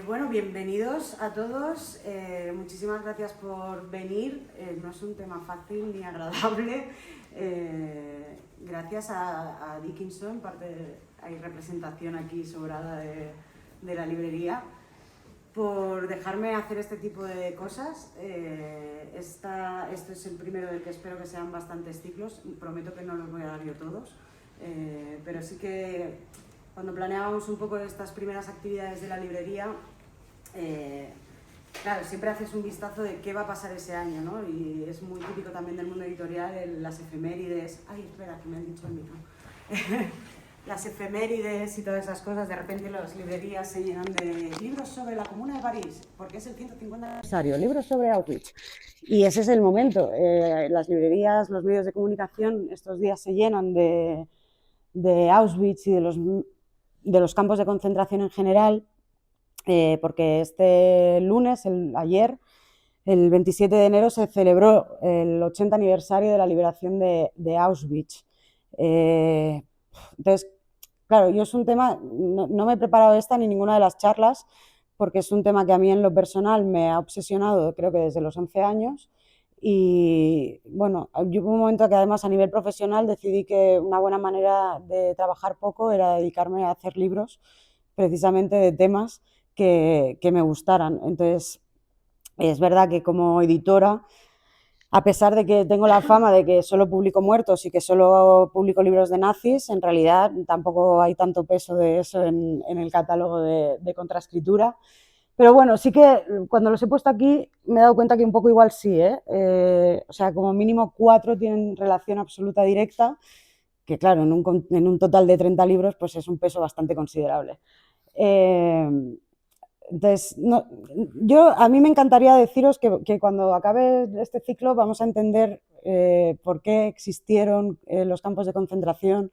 Bueno, bienvenidos a todos. Muchísimas gracias por venir. No es un tema fácil ni agradable. Gracias a Dickinson, hay representación aquí sobrada de la librería, por dejarme hacer este tipo de cosas. Esto es el primero del que espero que sean bastantes ciclos. Prometo que no los voy a dar yo todos, pero sí que cuando planeábamos un poco estas primeras actividades de la librería, claro, siempre haces un vistazo de qué va a pasar ese año, ¿no? Y es muy típico también del mundo editorial, las efemérides. Ay, espera, que me han dicho el micro. Las efemérides y todas esas cosas. De repente las librerías se llenan de libros sobre la Comuna de París, porque es el 150 aniversario, libros sobre Auschwitz. Y ese es el momento. Las librerías, los medios de comunicación estos días se llenan de Auschwitz y de los campos de concentración en general, porque este lunes, ayer, el 27 de enero, se celebró el 80 aniversario de la liberación de Auschwitz. Entonces, claro, yo es un tema, no me he preparado esta ni ninguna de las charlas, porque es un tema que a mí en lo personal me ha obsesionado, creo que desde los 11 años. Y bueno, hubo un momento que además a nivel profesional decidí que una buena manera de trabajar poco era dedicarme a hacer libros precisamente de temas que me gustaran. Entonces, es verdad que como editora, a pesar de que tengo la fama de que solo publico muertos y que solo publico libros de nazis, en realidad tampoco hay tanto peso de eso en el catálogo de contraescritura. Pero bueno, sí que cuando los he puesto aquí me he dado cuenta que un poco igual sí, o sea, como mínimo 4 tienen relación absoluta directa, que claro, en un total de 30 libros pues es un peso bastante considerable. Entonces, a mí me encantaría deciros que cuando acabe este ciclo vamos a entender por qué existieron los campos de concentración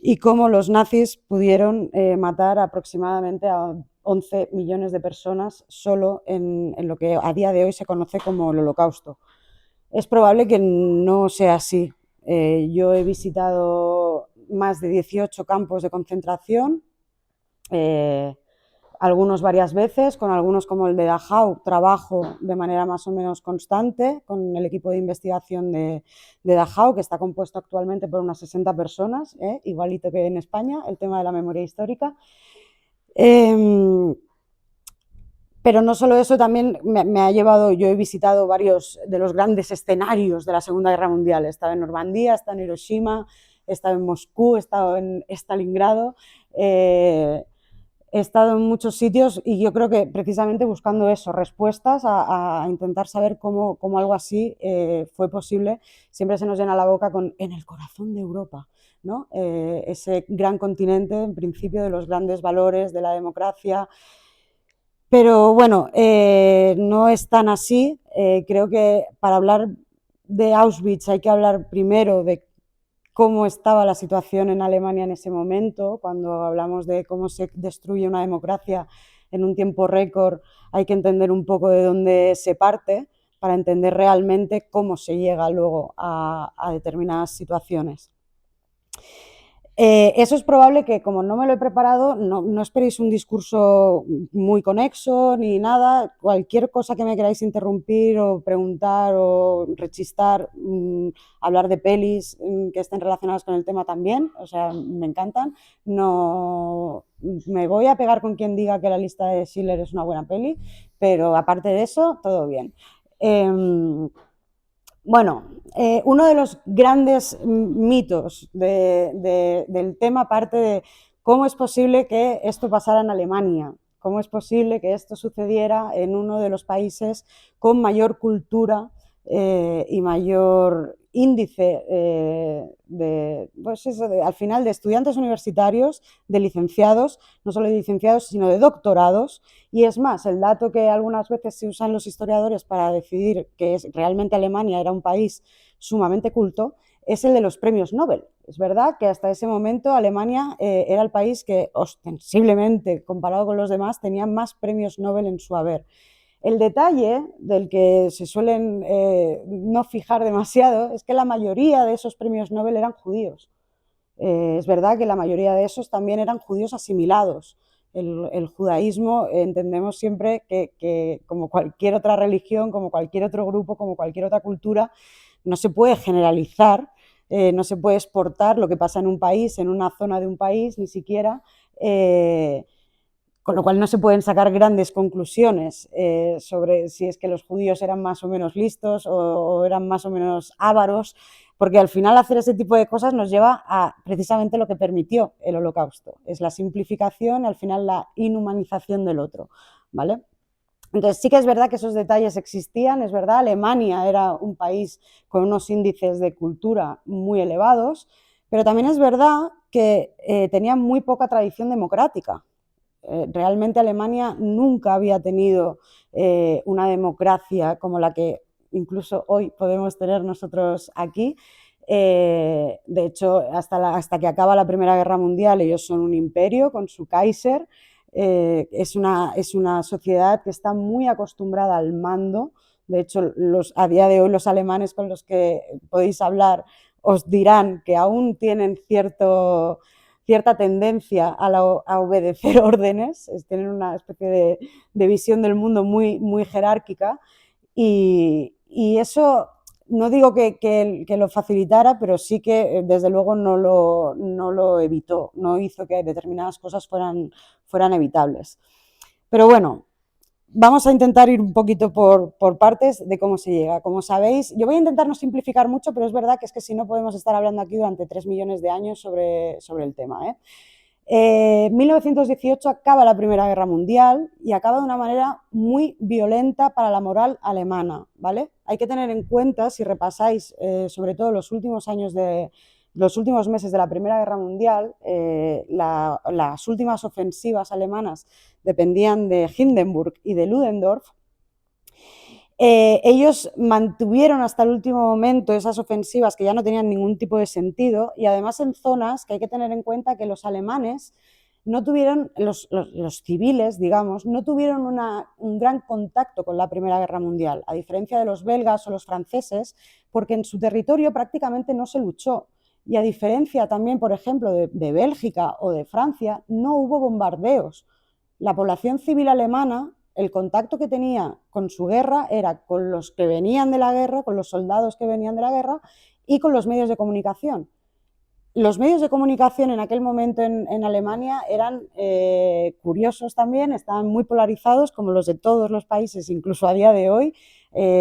y cómo los nazis pudieron matar aproximadamente a 11 millones de personas solo en lo que a día de hoy se conoce como el Holocausto. Es probable que no sea así. Yo he visitado más de 18 campos de concentración, algunos varias veces, con algunos como el de Dachau trabajo de manera más o menos constante con el equipo de investigación de Dachau, que está compuesto actualmente por unas 60 personas, igualito que en España, el tema de la memoria histórica. Pero no solo eso, también me ha llevado, yo he visitado varios de los grandes escenarios de la Segunda Guerra Mundial. He estado en Normandía, he estado en Hiroshima, he estado en Moscú, he estado en Stalingrado, he estado en muchos sitios y yo creo que precisamente buscando eso, respuestas a intentar saber cómo algo así fue posible. Siempre se nos llena la boca con en el corazón de Europa, ¿no? Ese gran continente, en principio, de los grandes valores, de la democracia. Pero bueno, no es tan así. Creo que para hablar de Auschwitz hay que hablar primero de cómo estaba la situación en Alemania en ese momento. Cuando hablamos de cómo se destruye una democracia en un tiempo récord, hay que entender un poco de dónde se parte para entender realmente cómo se llega luego a determinadas situaciones. Eso es probable que, como no me lo he preparado, no esperéis un discurso muy conexo ni nada. Cualquier cosa que me queráis interrumpir o preguntar o rechistar, hablar de pelis que estén relacionadas con el tema también, o sea, me encantan. No me voy a pegar con quien diga que La lista de Schindler es una buena peli, pero aparte de eso, todo bien. Bueno, uno de los grandes mitos del tema parte de cómo es posible que esto pasara en Alemania, cómo es posible que esto sucediera en uno de los países con mayor cultura y mayor índice al final de estudiantes universitarios, de licenciados, no solo de licenciados, sino de doctorados. Y es más, el dato que algunas veces se usan los historiadores para decidir que realmente Alemania era un país sumamente culto es el de los premios Nobel. Es verdad que hasta ese momento Alemania era el país que ostensiblemente, comparado con los demás, tenía más premios Nobel en su haber. El detalle del que se suelen no fijar demasiado es que la mayoría de esos premios Nobel eran judíos. Es verdad que la mayoría de esos también eran judíos asimilados, El judaísmo entendemos siempre que como cualquier otra religión, como cualquier otro grupo, como cualquier otra cultura, no se puede generalizar, no se puede exportar lo que pasa en un país, en una zona de un país, ni siquiera, con lo cual no se pueden sacar grandes conclusiones sobre si es que los judíos eran más o menos listos o eran más o menos ávaros, porque al final hacer ese tipo de cosas nos lleva a precisamente lo que permitió el Holocausto, es la simplificación y al final la inhumanización del otro, ¿vale? Entonces sí que es verdad que esos detalles existían, es verdad, Alemania era un país con unos índices de cultura muy elevados, pero también es verdad que tenía muy poca tradición democrática. Realmente Alemania nunca había tenido una democracia como la que incluso hoy podemos tener nosotros aquí. De hecho, hasta que acaba la Primera Guerra Mundial, ellos son un imperio con su Kaiser. Es una sociedad que está muy acostumbrada al mando. De hecho, a día de hoy los alemanes con los que podéis hablar os dirán que aún tienen cierta tendencia a obedecer órdenes, tienen una especie de visión del mundo muy jerárquica y eso no digo que lo facilitara, pero sí que desde luego no lo evitó, no hizo que determinadas cosas fueran evitables. Pero bueno, vamos a intentar ir un poquito por partes de cómo se llega. Como sabéis, yo voy a intentar no simplificar mucho, pero es verdad que es que si no podemos estar hablando aquí durante 3 millones de años sobre el tema, ¿eh? 1918 acaba la Primera Guerra Mundial y acaba de una manera muy violenta para la moral alemana, ¿vale? Hay que tener en cuenta, si repasáis sobre todo los últimos meses de la Primera Guerra Mundial, las últimas ofensivas alemanas dependían de Hindenburg y de Ludendorff. Ellos mantuvieron hasta el último momento esas ofensivas que ya no tenían ningún tipo de sentido y además en zonas que hay que tener en cuenta que los alemanes no tuvieron, los civiles, digamos, no tuvieron un gran contacto con la Primera Guerra Mundial, a diferencia de los belgas o los franceses, porque en su territorio prácticamente no se luchó. Y a diferencia también, por ejemplo, de Bélgica o de Francia, no hubo bombardeos. La población civil alemana, el contacto que tenía con su guerra era con los que venían de la guerra, con los soldados que venían de la guerra y con los medios de comunicación. Los medios de comunicación en aquel momento en Alemania eran curiosos también, estaban muy polarizados como los de todos los países, incluso a día de hoy.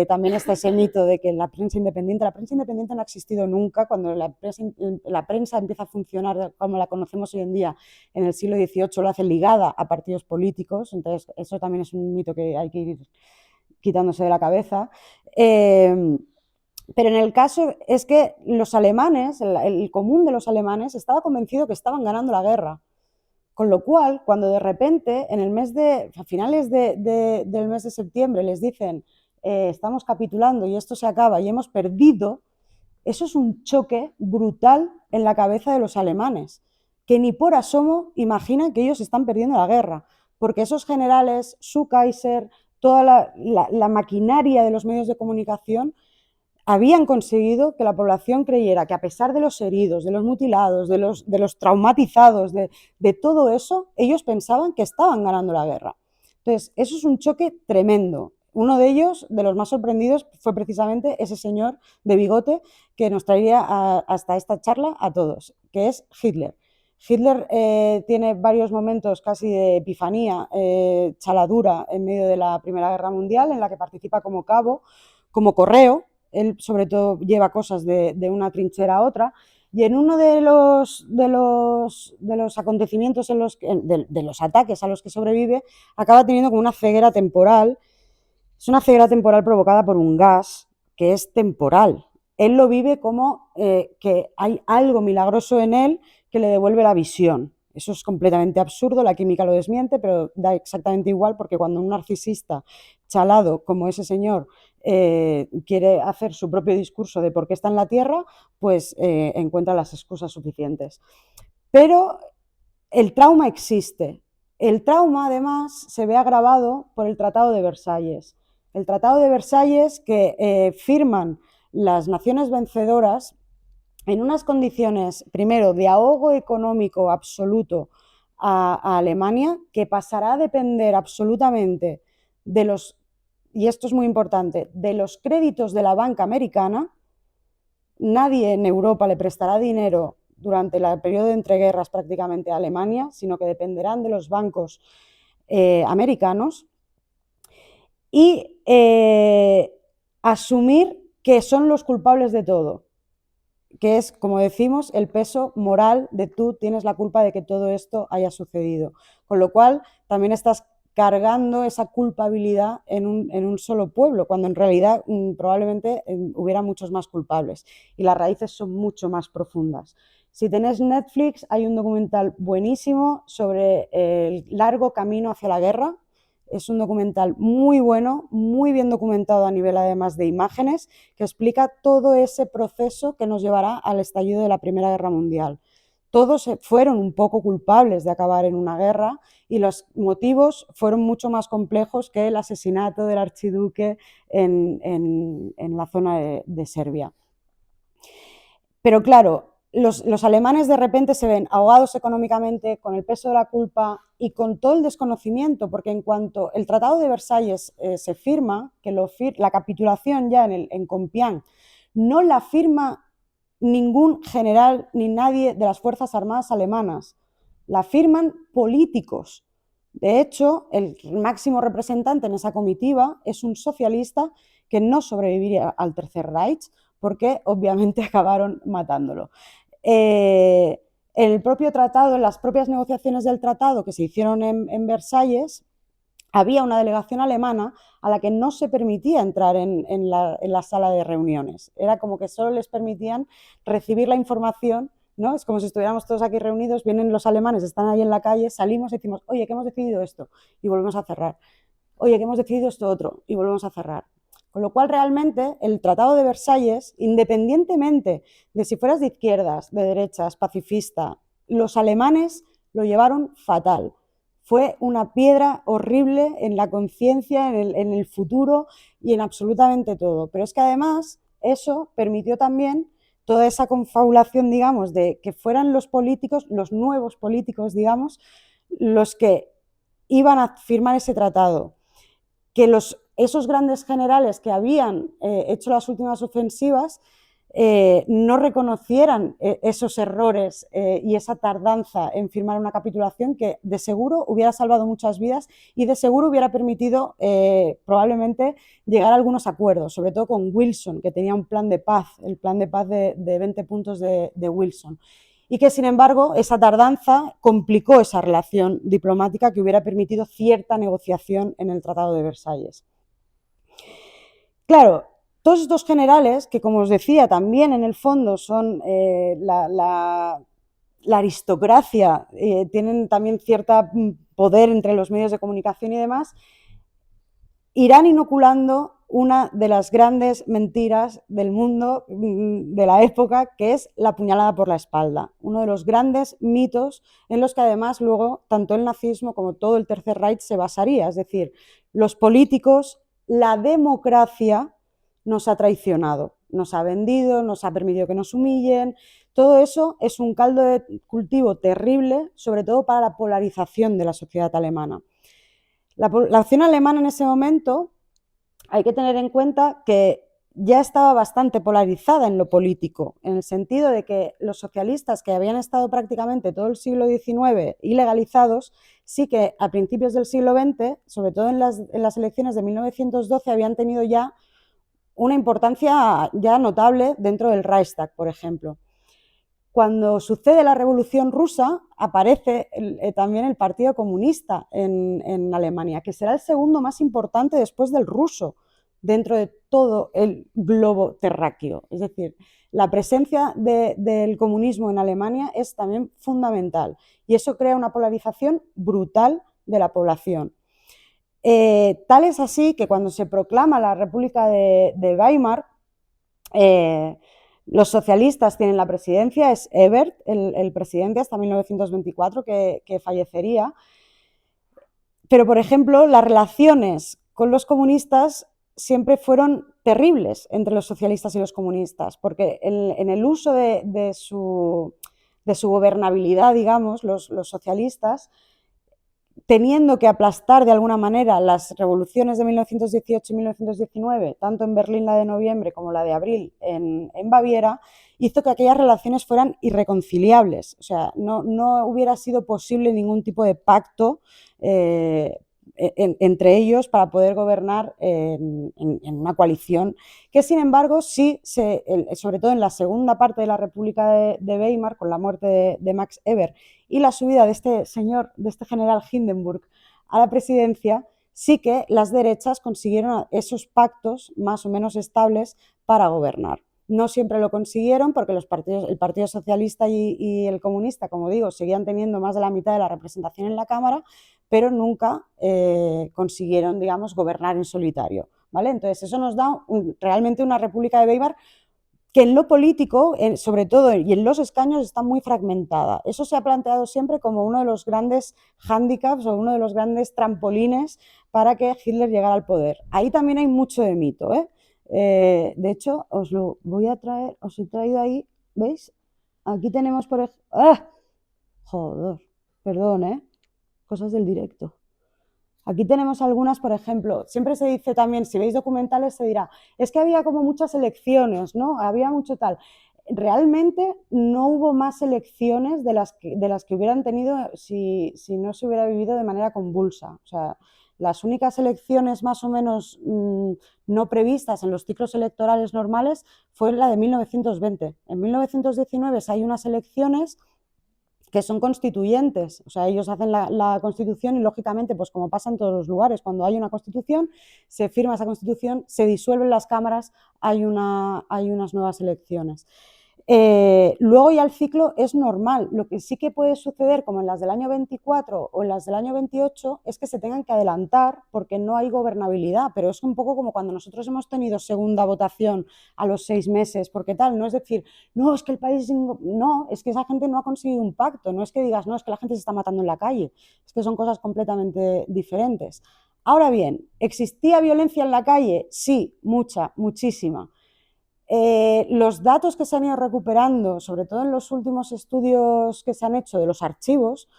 También está ese mito de que la prensa independiente no ha existido nunca. Cuando la prensa empieza a funcionar como la conocemos hoy en día en el siglo XVIII, lo hace ligada a partidos políticos, entonces eso también es un mito que hay que ir quitándose de la cabeza. Pero en el caso es que los alemanes, el común de los alemanes, estaba convencido que estaban ganando la guerra. Con lo cual, cuando de repente, a finales del mes de septiembre, les dicen estamos capitulando y esto se acaba y hemos perdido, eso es un choque brutal en la cabeza de los alemanes, que ni por asomo imaginan que ellos están perdiendo la guerra, porque esos generales, su Kaiser, toda la maquinaria de los medios de comunicación habían conseguido que la población creyera que a pesar de los heridos, de los mutilados, de los traumatizados, de todo eso, ellos pensaban que estaban ganando la guerra. Entonces, eso es un choque tremendo. Uno de ellos, de los más sorprendidos, fue precisamente ese señor de bigote que nos traería hasta esta charla a todos, que es Hitler. Hitler tiene varios momentos casi de epifanía, chaladura en medio de la Primera Guerra Mundial, en la que participa como cabo, como correo. Él sobre todo lleva cosas de una trinchera a otra, y en uno de los acontecimientos, de los ataques a los que sobrevive, acaba teniendo como una ceguera temporal. Es una ceguera temporal provocada por un gas que es temporal. Él lo vive como que hay algo milagroso en él que le devuelve la visión. Eso es completamente absurdo, la química lo desmiente, pero da exactamente igual, porque cuando un narcisista chalado como ese señor quiere hacer su propio discurso de por qué está en la Tierra, pues encuentra las excusas suficientes. Pero el trauma existe. El trauma, además, se ve agravado por el Tratado de Versalles. El Tratado de Versalles que firman las naciones vencedoras en unas condiciones, primero, de ahogo económico absoluto a Alemania, que pasará a depender absolutamente de los, y esto es muy importante, de los créditos de la banca americana. Nadie en Europa le prestará dinero durante el periodo de entreguerras prácticamente a Alemania, sino que dependerán de los bancos americanos, y asumir que son los culpables de todo, que es, como decimos, el peso moral de tú tienes la culpa de que todo esto haya sucedido. Con lo cual, también estás cargando esa culpabilidad en un solo pueblo, cuando en realidad probablemente hubiera muchos más culpables y las raíces son mucho más profundas. Si tenéis Netflix, hay un documental buenísimo sobre el largo camino hacia la guerra. Es un documental muy bueno, muy bien documentado a nivel además de imágenes, que explica todo ese proceso que nos llevará al estallido de la Primera Guerra Mundial. Todos fueron un poco culpables de acabar en una guerra y los motivos fueron mucho más complejos que el asesinato del archiduque en la zona de Serbia. Pero claro, los alemanes de repente se ven ahogados económicamente, con el peso de la culpa y con todo el desconocimiento, porque en cuanto el Tratado de Versalles se firma, que la capitulación ya en Compián no la firma ningún general ni nadie de las Fuerzas Armadas alemanas, la firman políticos. De hecho, el máximo representante en esa comitiva es un socialista que no sobreviviría al Tercer Reich, porque obviamente acabaron matándolo. El propio tratado, en las propias negociaciones del tratado que se hicieron en Versalles, había una delegación alemana a la que no se permitía entrar en la sala de reuniones. Era como que solo les permitían recibir la información, ¿no? Es como si estuviéramos todos aquí reunidos, vienen los alemanes, están ahí en la calle, salimos y decimos, oye, que hemos decidido esto, y volvemos a cerrar. Oye, que hemos decidido esto otro, y volvemos a cerrar. Con lo cual, realmente, el Tratado de Versalles, independientemente de si fueras de izquierdas, de derechas, pacifista, los alemanes lo llevaron fatal. Fue una piedra horrible en la conciencia, en el futuro y en absolutamente todo. Pero es que además eso permitió también toda esa confabulación, digamos, de que fueran los políticos, los nuevos políticos, digamos, los que iban a firmar ese tratado. Que esos grandes generales que habían hecho las últimas ofensivas no reconocieran esos errores y esa tardanza en firmar una capitulación que de seguro hubiera salvado muchas vidas y de seguro hubiera permitido probablemente llegar a algunos acuerdos, sobre todo con Wilson, que tenía un plan de paz, el plan de paz de 20 puntos de Wilson. Y que, sin embargo, esa tardanza complicó esa relación diplomática que hubiera permitido cierta negociación en el Tratado de Versalles. Claro, todos estos generales, que como os decía, también en el fondo son la aristocracia, tienen también cierto poder entre los medios de comunicación y demás, irán inoculando una de las grandes mentiras del mundo de la época, que es la puñalada por la espalda. Uno de los grandes mitos en los que además luego tanto el nazismo como todo el Tercer Reich se basaría. Es decir, los políticos, la democracia nos ha traicionado, nos ha vendido, nos ha permitido que nos humillen. Todo eso es un caldo de cultivo terrible, sobre todo para la polarización de la sociedad alemana. La acción alemana en ese momento, hay que tener en cuenta que ya estaba bastante polarizada en lo político, en el sentido de que los socialistas, que habían estado prácticamente todo el siglo XIX ilegalizados, sí que a principios del siglo XX, sobre todo en las elecciones de 1912, habían tenido ya una importancia ya notable dentro del Reichstag, por ejemplo. Cuando sucede la Revolución Rusa, aparece también el Partido Comunista en Alemania, que será el segundo más importante después del ruso dentro de todo el globo terráqueo. Es decir, la presencia del comunismo en Alemania es también fundamental y eso crea una polarización brutal de la población. Tal es así que cuando se proclama la República de Weimar, los socialistas tienen la presidencia, es Ebert el presidente hasta 1924 que fallecería, pero por ejemplo las relaciones con los comunistas siempre fueron terribles entre los socialistas y los comunistas, porque en el uso de de su gobernabilidad, digamos, los socialistas, teniendo que aplastar de alguna manera las revoluciones de 1918 y 1919, tanto en Berlín la de noviembre como la de abril en Baviera, hizo que aquellas relaciones fueran irreconciliables. O sea, no hubiera sido posible ningún tipo de pacto entre ellos para poder gobernar en una coalición que, sin embargo, sí, sobre todo en la segunda parte de la República de Weimar, con la muerte de Max Eber y la subida de este señor, de este general Hindenburg a la presidencia, sí que las derechas consiguieron esos pactos más o menos estables para gobernar. No siempre lo consiguieron porque el Partido Socialista y el Comunista, como digo, seguían teniendo más de la mitad de la representación en la Cámara, pero nunca consiguieron, digamos, gobernar en solitario, ¿vale? Entonces eso nos da realmente una República de Weimar que en lo político, sobre todo, y en los escaños, está muy fragmentada. Eso se ha planteado siempre como uno de los grandes hándicaps o uno de los grandes trampolines para que Hitler llegara al poder. Ahí también hay mucho de mito, ¿eh? De hecho, os lo voy a traer, os he traído ahí, ¿veis? Aquí tenemos, por ejemplo... ¡Ah! Joder, perdón, ¿eh? Cosas del directo. Aquí tenemos algunas, por ejemplo, siempre se dice también, si veis documentales se dirá, es que había como muchas elecciones, ¿no? Había mucho tal. Realmente no hubo más elecciones de las que hubieran tenido si no se hubiera vivido de manera convulsa. O sea, las únicas elecciones más o menos no previstas en los ciclos electorales normales fue la de 1920. En 1919 hay unas elecciones que son constituyentes, o sea, ellos hacen la Constitución y, lógicamente, pues como pasa en todos los lugares, cuando hay una Constitución, se firma esa Constitución, se disuelven las cámaras, hay unas nuevas elecciones. Luego ya el ciclo es normal. Lo que sí que puede suceder, como en las del año 24 o en las del año 28, es que se tengan que adelantar porque no hay gobernabilidad, pero es un poco como cuando nosotros hemos tenido segunda votación a los 6 meses, porque tal, no es decir, no, es que el país, no, es que esa gente no ha conseguido un pacto, no es que digas, no, es que la gente se está matando en la calle, es que son cosas completamente diferentes. Ahora bien, ¿existía violencia en la calle? Sí, mucha, muchísima. Los datos que se han ido recuperando, sobre todo en los últimos estudios que se han hecho de los archivos,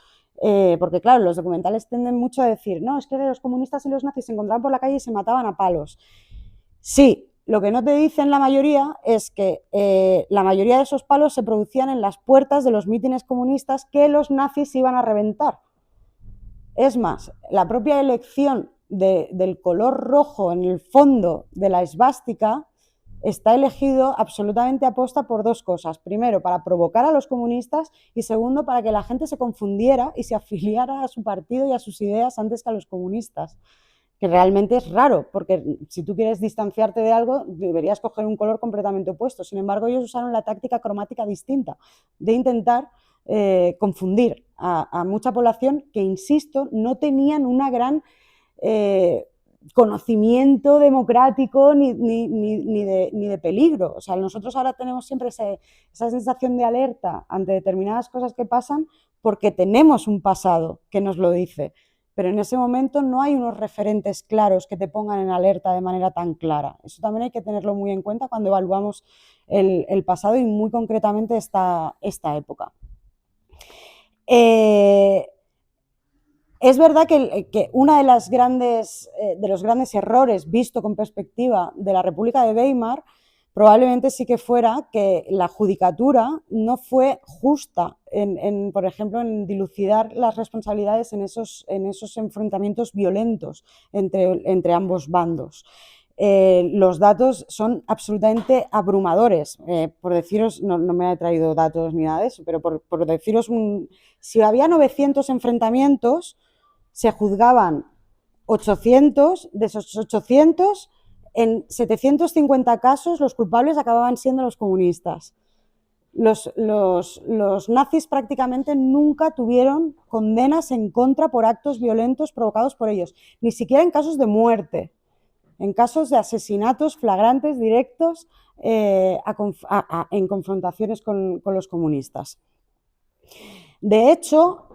porque claro, los documentales tienden mucho a decir, no, es que los comunistas y los nazis se encontraban por la calle y se mataban a palos. Sí, lo que no te dicen la mayoría es que la mayoría de esos palos se producían en las puertas de los mítines comunistas que los nazis iban a reventar. Es más, la propia elección del color rojo en el fondo de la esvástica está elegido absolutamente aposta por dos cosas. Primero, para provocar a los comunistas y segundo, para que la gente se confundiera y se afiliara a su partido y a sus ideas antes que a los comunistas. Que realmente es raro, porque si tú quieres distanciarte de algo, deberías coger un color completamente opuesto. Sin embargo, ellos usaron la táctica cromática distinta de intentar confundir a mucha población que, insisto, no tenían una gran conocimiento democrático ni de peligro. O sea, nosotros ahora tenemos siempre esa sensación de alerta ante determinadas cosas que pasan porque tenemos un pasado que nos lo dice, pero en ese momento no hay unos referentes claros que te pongan en alerta de manera tan clara. Eso también hay que tenerlo muy en cuenta cuando evaluamos el pasado y muy concretamente esta época. Es verdad que uno de los grandes errores visto con perspectiva de la República de Weimar probablemente sí que fuera que la judicatura no fue justa, por ejemplo, en dilucidar las responsabilidades en esos enfrentamientos violentos entre ambos bandos. Los datos son absolutamente abrumadores. Por deciros, no me he traído datos ni nada de eso, pero por deciros, si había 900 enfrentamientos, se juzgaban 800, de esos 800, en 750 casos los culpables acababan siendo los comunistas. Los nazis prácticamente nunca tuvieron condenas en contra por actos violentos provocados por ellos, ni siquiera en casos de muerte, en casos de asesinatos flagrantes directos en confrontaciones con los comunistas. De hecho,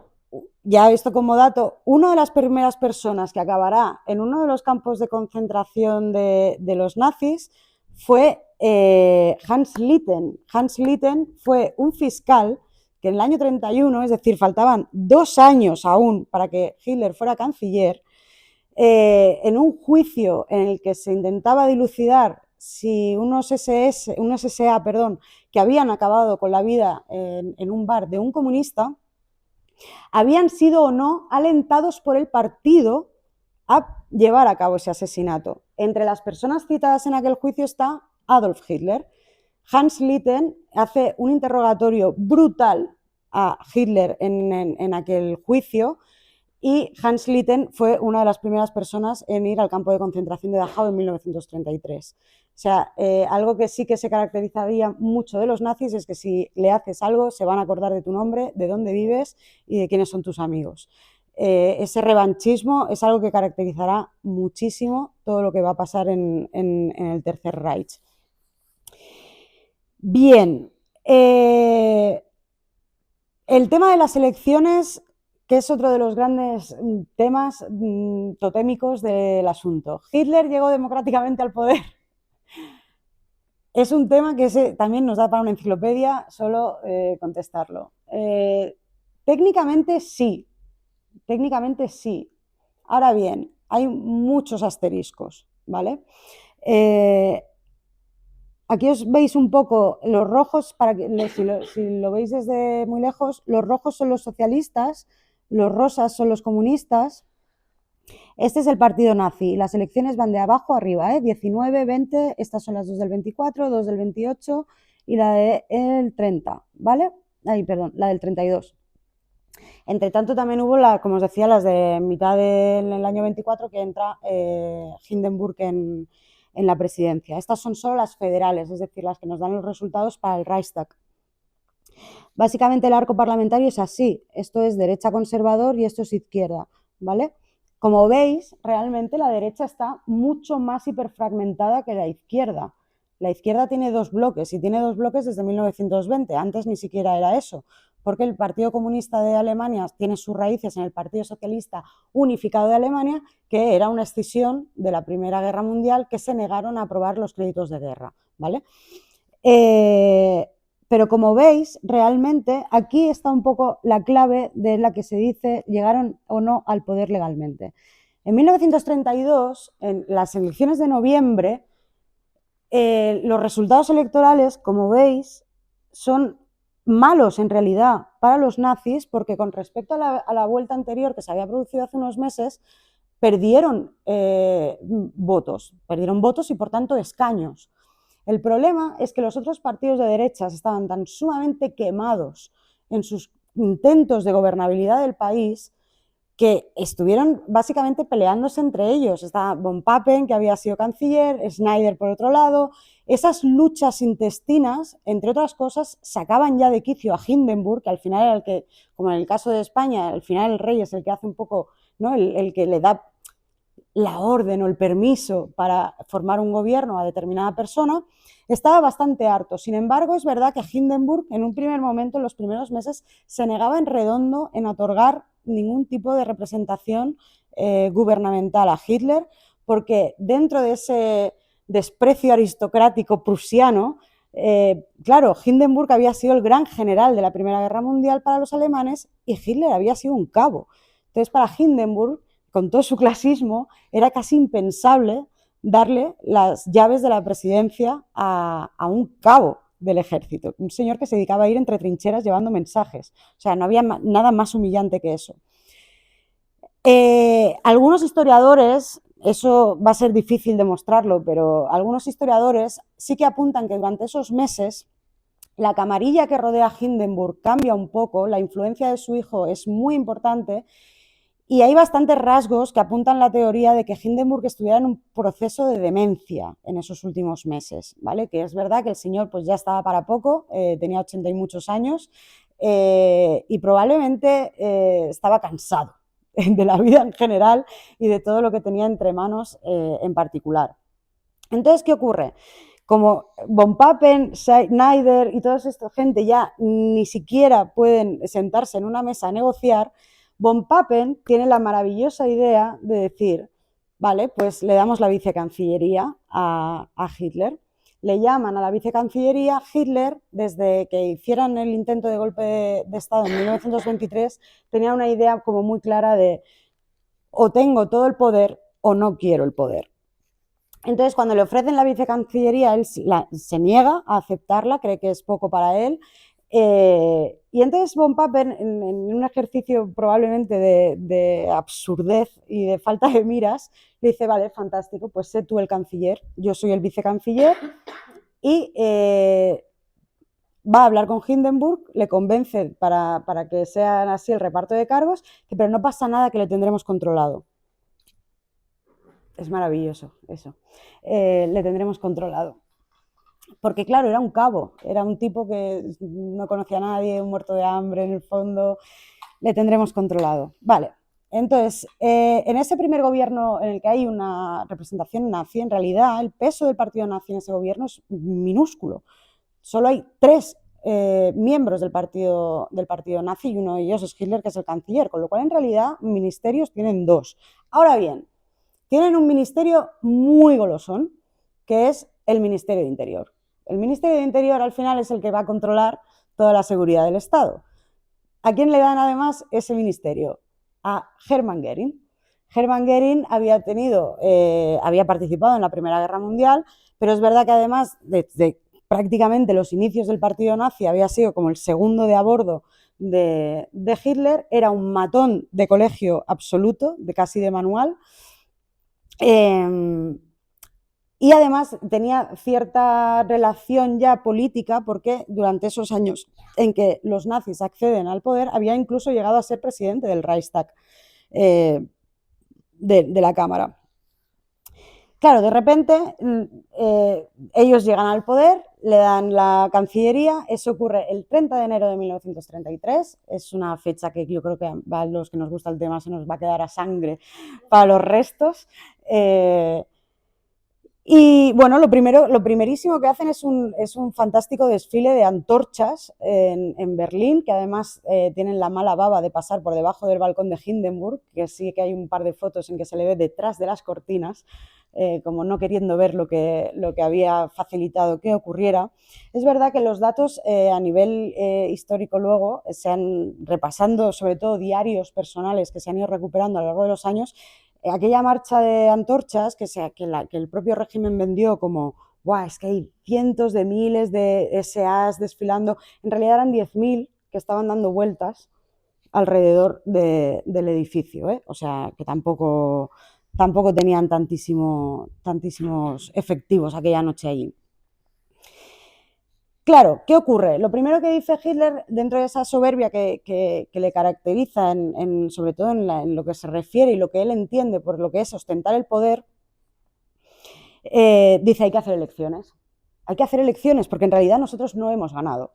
ya visto como dato, una de las primeras personas que acabará en uno de los campos de concentración de los nazis fue Hans Litten. Hans Litten fue un fiscal que en el año 31, es decir, faltaban 2 años aún para que Hitler fuera canciller, en un juicio en el que se intentaba dilucidar si unos SA, que habían acabado con la vida en un bar de un comunista, habían sido o no alentados por el partido a llevar a cabo ese asesinato. Entre las personas citadas en aquel juicio está Adolf Hitler. Hans Litten hace un interrogatorio brutal a Hitler en aquel juicio, y Hans Litten fue una de las primeras personas en ir al campo de concentración de Dachau en 1933. O sea, algo que sí que se caracterizaría mucho de los nazis es que si le haces algo se van a acordar de tu nombre, de dónde vives y de quiénes son tus amigos. Ese revanchismo es algo que caracterizará muchísimo todo lo que va a pasar en el Tercer Reich. Bien, el tema de las elecciones, que es otro de los grandes temas totémicos del asunto. ¿Hitler llegó democráticamente al poder? Es un tema que también nos da para una enciclopedia solo contestarlo. Técnicamente sí, Ahora bien, hay muchos asteriscos, ¿vale? Aquí os veis un poco los rojos, si lo veis desde muy lejos, los rojos son los socialistas, los rosas son los comunistas. Este es el partido nazi. Las elecciones van de abajo a arriba, 19, 20, estas son las 2 del 24, 2 del 28 y la del 30, ¿vale? La del 32. Entre tanto, también hubo, como os decía, las de mitad del año 24, que entra Hindenburg en la presidencia. Estas son solo las federales, es decir, las que nos dan los resultados para el Reichstag. Básicamente el arco parlamentario es así, esto es derecha conservador y esto es izquierda, ¿vale? Como veis, realmente la derecha está mucho más hiperfragmentada que la izquierda. La izquierda tiene 2 bloques y tiene 2 bloques desde 1920, antes ni siquiera era eso, porque el Partido Comunista de Alemania tiene sus raíces en el Partido Socialista Unificado de Alemania, que era una escisión de la Primera Guerra Mundial, que se negaron a aprobar los créditos de guerra, ¿vale? Pero como veis, realmente aquí está un poco la clave de la que se dice llegaron o no al poder legalmente. En 1932, en las elecciones de noviembre, los resultados electorales, como veis, son malos en realidad para los nazis, porque con respecto a la vuelta anterior que se había producido hace unos meses, perdieron votos y por tanto escaños. El problema es que los otros partidos de derechas estaban tan sumamente quemados en sus intentos de gobernabilidad del país que estuvieron básicamente peleándose entre ellos. Estaba von Papen, que había sido canciller, Schneider por otro lado. Esas luchas intestinas, entre otras cosas, sacaban ya de quicio a Hindenburg, que al final era el que, como en el caso de España, al final el rey es el que hace un poco, ¿no? el que le da la orden o el permiso para formar un gobierno a determinada persona, estaba bastante harto. Sin embargo, es verdad que Hindenburg, en un primer momento, en los primeros meses, se negaba en redondo en otorgar ningún tipo de representación gubernamental a Hitler, porque dentro de ese desprecio aristocrático prusiano, claro, Hindenburg había sido el gran general de la Primera Guerra Mundial para los alemanes y Hitler había sido un cabo. Entonces, para Hindenburg, con todo su clasismo, era casi impensable darle las llaves de la presidencia a un cabo del ejército, un señor que se dedicaba a ir entre trincheras llevando mensajes. O sea, no había nada más humillante que eso. Algunos historiadores, eso va a ser difícil demostrarlo, pero algunos historiadores sí que apuntan que durante esos meses la camarilla que rodea a Hindenburg cambia un poco, la influencia de su hijo es muy importante. Y hay bastantes rasgos que apuntan la teoría de que Hindenburg estuviera en un proceso de demencia en esos últimos meses, ¿vale? Que es verdad que el señor pues ya estaba para poco, tenía 80 y muchos años y probablemente estaba cansado de la vida en general y de todo lo que tenía entre manos en particular. Entonces, ¿qué ocurre? Como von Papen, Schneider y toda esta gente ya ni siquiera pueden sentarse en una mesa a negociar, von Papen tiene la maravillosa idea de decir, vale, pues le damos la vicecancillería a Hitler. le llaman a la vicecancillería. Hitler, desde que hicieran el intento de golpe de Estado en 1923, tenía una idea como muy clara de o tengo todo el poder o no quiero el poder. Entonces, cuando le ofrecen la vicecancillería, él se niega a aceptarla, cree que es poco para él. Y entonces von Papen, en un ejercicio probablemente de absurdez y de falta de miras, le dice, vale, fantástico, pues sé tú el canciller, yo soy el vicecanciller, y va a hablar con Hindenburg, le convence para que sea así el reparto de cargos, pero no pasa nada, que le tendremos controlado. Es maravilloso eso. Le tendremos controlado. Porque claro, era un cabo, era un tipo que no conocía a nadie, un muerto de hambre en el fondo. Le tendremos controlado. Vale, entonces, en ese primer gobierno en el que hay una representación nazi, en realidad el peso del partido nazi en ese gobierno es minúsculo. Solo hay 3 miembros del partido nazi, y uno de ellos es Hitler, que es el canciller, con lo cual en realidad ministerios tienen 2. Ahora bien, tienen un ministerio muy golosón, que es el Ministerio de Interior. El Ministerio de Interior al final es el que va a controlar toda la seguridad del Estado. ¿A quién le dan además ese ministerio? A Hermann Göring. Hermann Göring había participado en la Primera Guerra Mundial, pero es verdad que además de prácticamente los inicios del partido nazi había sido como el segundo de a bordo de Hitler, era un matón de colegio absoluto, casi de manual. Y además tenía cierta relación ya política, porque durante esos años en que los nazis acceden al poder había incluso llegado a ser presidente del Reichstag, de la Cámara. Claro, de repente ellos llegan al poder, le dan la Cancillería. Eso ocurre el 30 de enero de 1933, es una fecha que yo creo que a los que nos gusta el tema se nos va a quedar a sangre para los restos. Y bueno, lo primerísimo que hacen es un fantástico desfile de antorchas en Berlín, que además tienen la mala baba de pasar por debajo del balcón de Hindenburg, que sí que hay un par de fotos en que se le ve detrás de las cortinas, como no queriendo ver lo que había facilitado que ocurriera. Es verdad que los datos a nivel histórico luego, repasando sobre todo diarios personales que se han ido recuperando a lo largo de los años, aquella marcha de antorchas que el propio régimen vendió como es que hay cientos de miles de SAs desfilando, en realidad eran 10.000 que estaban dando vueltas alrededor del edificio, ¿eh? O sea, que tampoco tenían tantísimos efectivos aquella noche allí. Claro, ¿qué ocurre? Lo primero que dice Hitler, dentro de esa soberbia que le caracteriza, sobre todo en lo que se refiere y lo que él entiende por lo que es ostentar el poder, dice: hay que hacer elecciones. Hay que hacer elecciones porque en realidad nosotros no hemos ganado.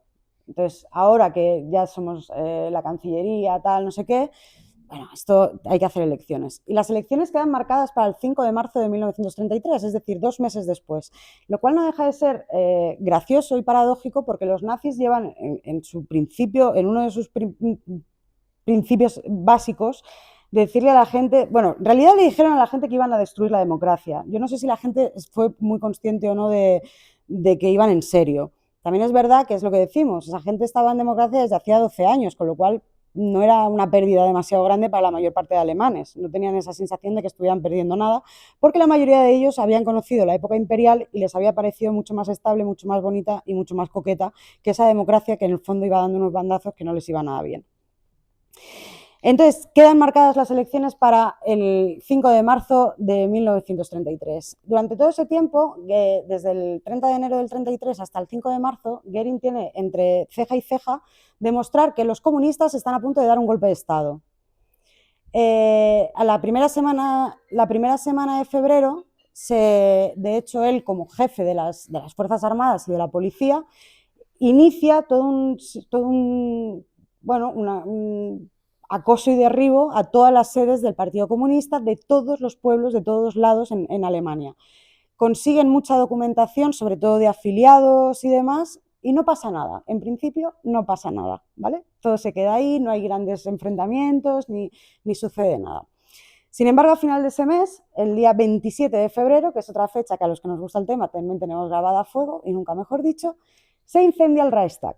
Entonces, ahora que ya somos la Cancillería, tal, no sé qué, bueno, esto hay que hacer elecciones. Y las elecciones quedan marcadas para el 5 de marzo de 1933, es decir, 2 meses después. Lo cual no deja de ser gracioso y paradójico, porque los nazis llevan en su principio, en uno de sus principios básicos, de decirle a la gente, bueno, en realidad le dijeron a la gente que iban a destruir la democracia. Yo no sé si la gente fue muy consciente o no de que iban en serio. También es verdad que es lo que decimos, esa gente estaba en democracia desde hacía 12 años, con lo cual no era una pérdida demasiado grande para la mayor parte de alemanes. No tenían esa sensación de que estuvieran perdiendo nada, porque la mayoría de ellos habían conocido la época imperial y les había parecido mucho más estable, mucho más bonita y mucho más coqueta que esa democracia que en el fondo iba dando unos bandazos que no les iba nada bien. Entonces, quedan marcadas las elecciones para el 5 de marzo de 1933. Durante todo ese tiempo, desde el 30 de enero del 33 hasta el 5 de marzo, Göring tiene entre ceja y ceja demostrar que los comunistas están a punto de dar un golpe de Estado. A la primera semana de febrero, de hecho, él como jefe de las Fuerzas Armadas y de la policía, inicia todo un acoso y derribo a todas las sedes del Partido Comunista de todos los pueblos, de todos lados en Alemania. Consiguen mucha documentación, sobre todo de afiliados y demás, y no pasa nada. En principio no pasa nada, ¿vale? Todo se queda ahí, no hay grandes enfrentamientos ni sucede nada. Sin embargo, a final de ese mes, el día 27 de febrero, que es otra fecha que a los que nos gusta el tema también tenemos grabada a fuego, y nunca mejor dicho, se incendia el Reichstag.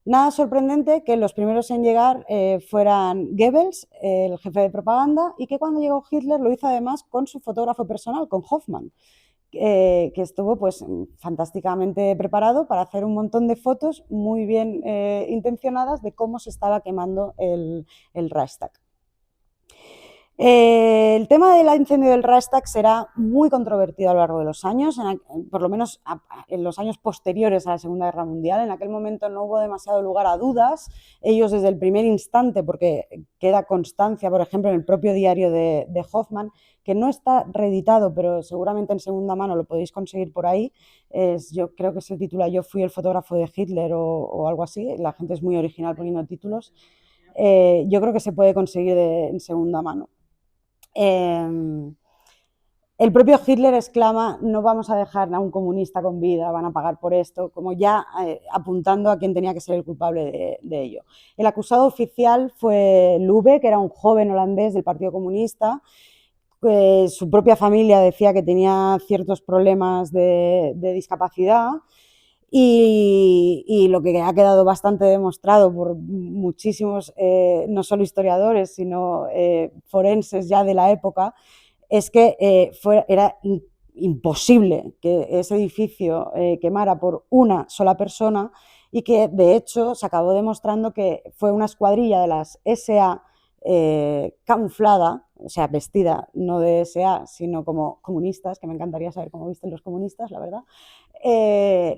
Nada sorprendente que los primeros en llegar fueran Goebbels, el jefe de propaganda, y que cuando llegó Hitler lo hizo además con su fotógrafo personal, con Hoffmann, que estuvo pues fantásticamente preparado para hacer un montón de fotos muy bien intencionadas de cómo se estaba quemando el Reichstag. El tema del incendio del Reichstag será muy controvertido a lo largo de los años, por lo menos en los años posteriores a la Segunda Guerra Mundial. En aquel momento no hubo demasiado lugar a dudas. Ellos desde el primer instante, porque queda constancia, por ejemplo, en el propio diario de Hoffmann, que no está reeditado, pero seguramente en segunda mano lo podéis conseguir por ahí. Yo creo que se titula Yo fui el fotógrafo de Hitler o algo así. La gente es muy original poniendo títulos. Yo creo que se puede conseguir en segunda mano. El propio Hitler exclama: no vamos a dejar a un comunista con vida, van a pagar por esto, como ya apuntando a quién tenía que ser el culpable de ello. El acusado oficial fue Lubbe, que era un joven holandés del Partido Comunista. Su propia familia decía que tenía ciertos problemas de discapacidad. Y lo que ha quedado bastante demostrado por muchísimos, no solo historiadores, sino forenses ya de la época, es que era imposible que ese edificio quemara por una sola persona, y que de hecho se acabó demostrando que fue una escuadrilla de las SA camuflada, o sea, vestida no de SA, sino como comunistas, que me encantaría saber cómo visten los comunistas, la verdad,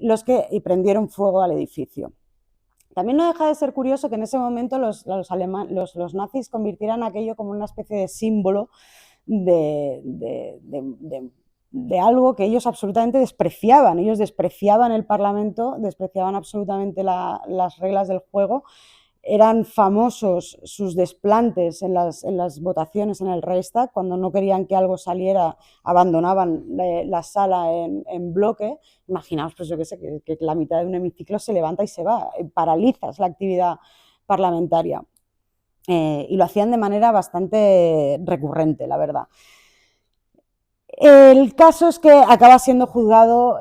los que prendieron fuego al edificio. También no deja de ser curioso que en ese momento los nazis convirtieran aquello como una especie de símbolo de algo que ellos absolutamente despreciaban. Ellos despreciaban el Parlamento, despreciaban absolutamente las reglas del juego. Eran famosos sus desplantes en las votaciones en el Reichstag. Cuando no querían que algo saliera, abandonaban la sala en bloque. Imaginaos, pues yo qué sé, que la mitad de un hemiciclo se levanta y se va, paralizas la actividad parlamentaria. Y lo hacían de manera bastante recurrente, la verdad. El caso es que acaba siendo juzgado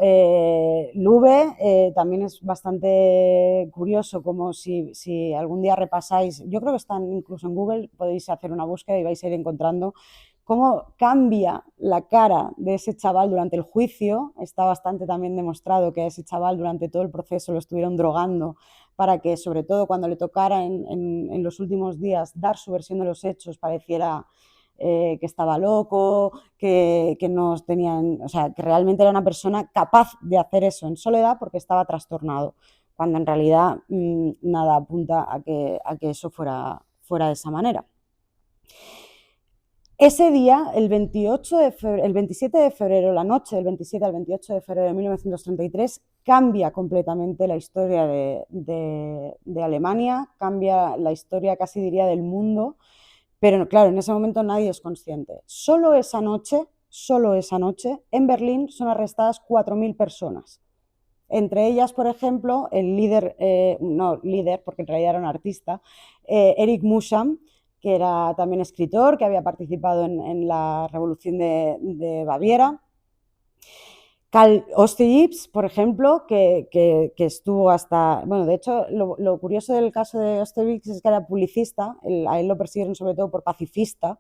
Lubbe. También es bastante curioso, como si algún día repasáis, yo creo que están incluso en Google, podéis hacer una búsqueda y vais a ir encontrando cómo cambia la cara de ese chaval durante el juicio. Está bastante también demostrado que a ese chaval durante todo el proceso lo estuvieron drogando para que, sobre todo cuando le tocara en los últimos días dar su versión de los hechos, pareciera que estaba loco, que no tenían, o sea, que realmente era una persona capaz de hacer eso en soledad porque estaba trastornado, cuando en realidad nada apunta a que eso fuera de esa manera. Ese día, el 27 de febrero, la noche del 27 al 28 de febrero de 1933, cambia completamente la historia de Alemania, cambia la historia, casi diría, del mundo. Pero claro, en ese momento nadie es consciente. Solo esa noche, en Berlín son arrestadas 4.000 personas. Entre ellas, por ejemplo, el líder, no líder, porque en realidad era un artista, Erich Mühsam, que era también escritor, que había participado en la Revolución de Baviera. Karl Ostertitz, por ejemplo, que estuvo hasta... Bueno, de hecho, lo curioso del caso de Ostertitz es que era publicista. A él lo persiguieron sobre todo por pacifista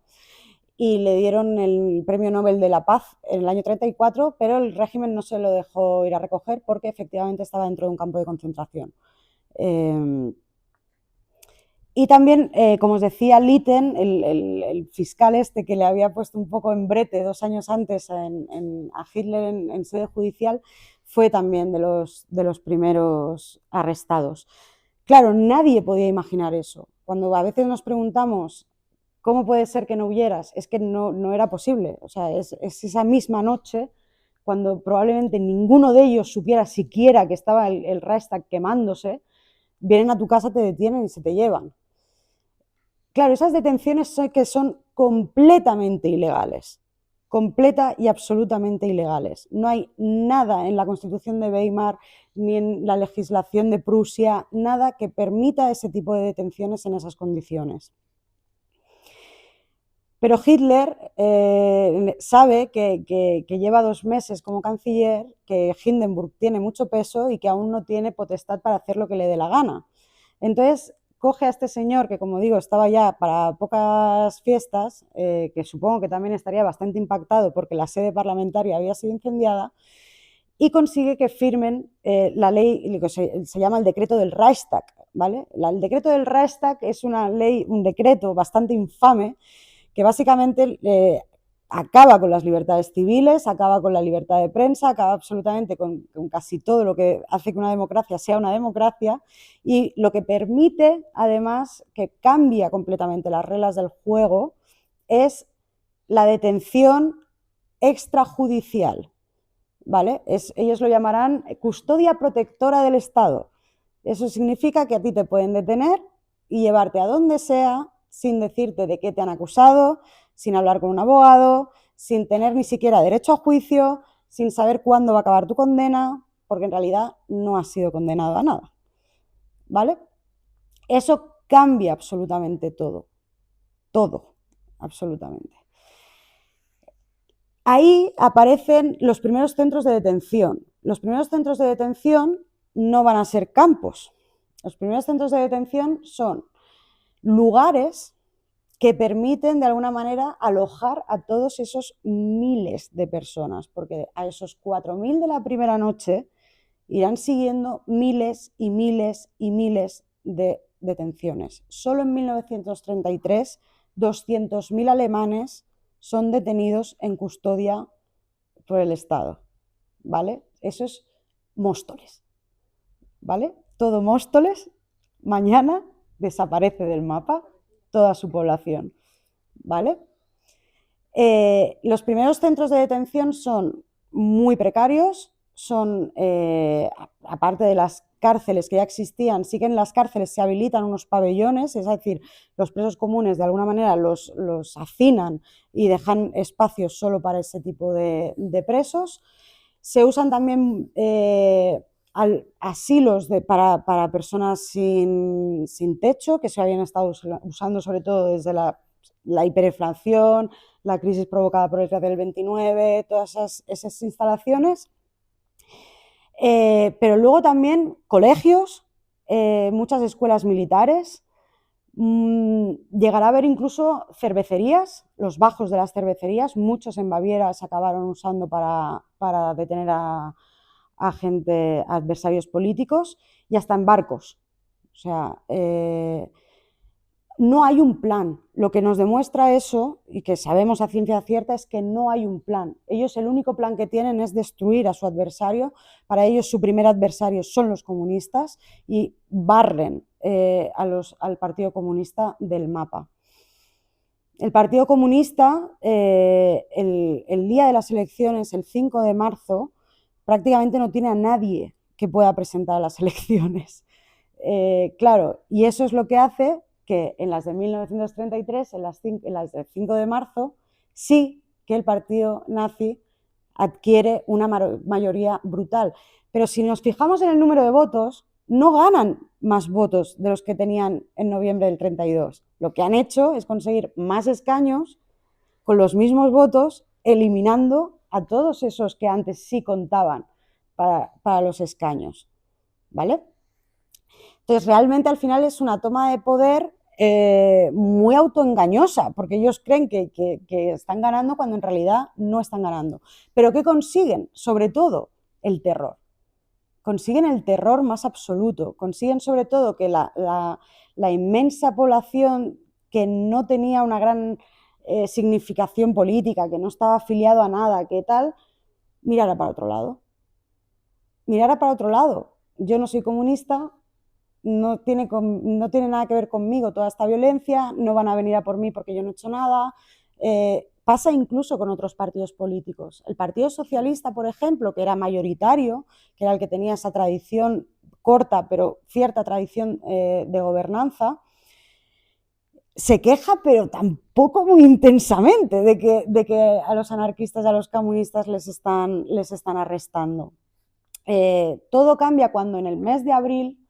y le dieron el Premio Nobel de la Paz en el año 34, pero el régimen no se lo dejó ir a recoger porque efectivamente estaba dentro de un campo de concentración. Y también, como os decía, Litten, el fiscal este que le había puesto un poco en brete 2 años antes a Hitler en sede judicial, fue también de los primeros arrestados. Claro, nadie podía imaginar eso. Cuando a veces nos preguntamos cómo puede ser que no hubieras, es que no era posible. O sea, es esa misma noche, cuando probablemente ninguno de ellos supiera siquiera que estaba el Reichstag quemándose, vienen a tu casa, te detienen y se te llevan. Claro, esas detenciones que son completamente ilegales, completa y absolutamente ilegales. No hay nada en la Constitución de Weimar ni en la legislación de Prusia, nada que permita ese tipo de detenciones en esas condiciones. Pero Hitler sabe que lleva 2 meses como canciller, que Hindenburg tiene mucho peso y que aún no tiene potestad para hacer lo que le dé la gana. Entonces coge a este señor, que como digo estaba ya para pocas fiestas, que supongo que también estaría bastante impactado porque la sede parlamentaria había sido incendiada, y consigue que firmen la ley, que se llama el decreto del Reichstag, ¿vale? El decreto del Reichstag es una ley, un decreto bastante infame que básicamente acaba con las libertades civiles, acaba con la libertad de prensa, acaba absolutamente con casi todo lo que hace que una democracia sea una democracia, y lo que permite, además, que cambia completamente las reglas del juego, es la detención extrajudicial, ¿vale? Ellos lo llamarán custodia protectora del Estado. Eso significa que a ti te pueden detener y llevarte a donde sea sin decirte de qué te han acusado, sin hablar con un abogado, sin tener ni siquiera derecho a juicio, sin saber cuándo va a acabar tu condena, porque en realidad no has sido condenado a nada, ¿vale? Eso cambia absolutamente todo, todo, absolutamente. Ahí aparecen los primeros centros de detención. Los primeros centros de detención no van a ser campos. Los primeros centros de detención son lugares que permiten de alguna manera alojar a todos esos miles de personas, porque a esos 4.000 de la primera noche irán siguiendo miles y miles y miles de detenciones. Solo en 1933, 200.000 alemanes son detenidos en custodia por el Estado, ¿vale? Eso es Móstoles, ¿vale? Todo Móstoles mañana desaparece del mapa toda su población, ¿vale? Los primeros centros de detención son muy precarios, son, aparte de las cárceles que ya existían, sí que en las cárceles se habilitan unos pabellones, es decir, los presos comunes de alguna manera los hacinan y dejan espacios solo para ese tipo de presos. Se usan también asilos para personas sin techo, que se habían estado usando sobre todo desde la hiperinflación, la crisis provocada por el crack del 29, todas esas instalaciones. Pero luego también colegios, muchas escuelas militares, llegará a haber incluso cervecerías, los bajos de las cervecerías, muchos en Baviera se acabaron usando para detener a gente, a adversarios políticos, y hasta en barcos. O sea, no hay un plan. Lo que nos demuestra eso, y que sabemos a ciencia cierta, es que no hay un plan. Ellos el único plan que tienen es destruir a su adversario. Para ellos su primer adversario son los comunistas y barren al Partido Comunista del mapa. El Partido Comunista, el día de las elecciones, el 5 de marzo, prácticamente no tiene a nadie que pueda presentar a las elecciones. Claro, y eso es lo que hace que en las de 1933, en las del 5 de marzo, sí que el partido nazi adquiere una mayoría brutal. Pero si nos fijamos en el número de votos, no ganan más votos de los que tenían en noviembre del 32. Lo que han hecho es conseguir más escaños con los mismos votos, eliminando a todos esos que antes sí contaban para los escaños, ¿vale? Entonces, realmente al final es una toma de poder muy autoengañosa, porque ellos creen que están ganando cuando en realidad no están ganando. ¿Pero qué consiguen? Sobre todo, el terror. Consiguen el terror más absoluto, consiguen sobre todo que la inmensa población que no tenía una gran significación política, que no estaba afiliado a nada, que tal, mirara para otro lado. Mirara para otro lado. Yo no soy comunista, no tiene nada que ver conmigo toda esta violencia, no van a venir a por mí porque yo no he hecho nada. Pasa incluso con otros partidos políticos. El Partido Socialista, por ejemplo, que era mayoritario, que era el que tenía esa tradición corta, pero cierta tradición de gobernanza, se queja, pero tampoco muy intensamente, de que a los anarquistas y a los comunistas les están arrestando. Todo cambia cuando en el mes de abril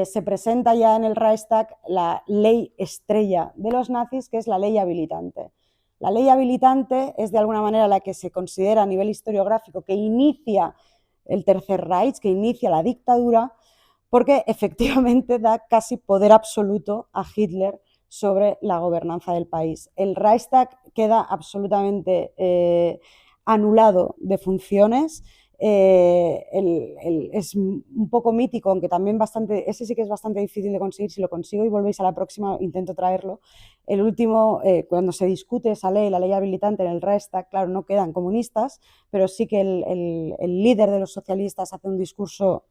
se presenta ya en el Reichstag la ley estrella de los nazis, que es la ley habilitante. La ley habilitante es de alguna manera la que se considera a nivel historiográfico que inicia el Tercer Reich, que inicia la dictadura, porque efectivamente da casi poder absoluto a Hitler sobre la gobernanza del país. El Reichstag queda absolutamente anulado de funciones. Es un poco mítico, aunque también bastante, ese sí que es bastante difícil de conseguir. Si lo consigo y volvéis a la próxima, intento traerlo. El último, cuando se discute esa ley, la ley habilitante en el Reichstag, claro, no quedan comunistas, pero sí que el líder de los socialistas hace un discurso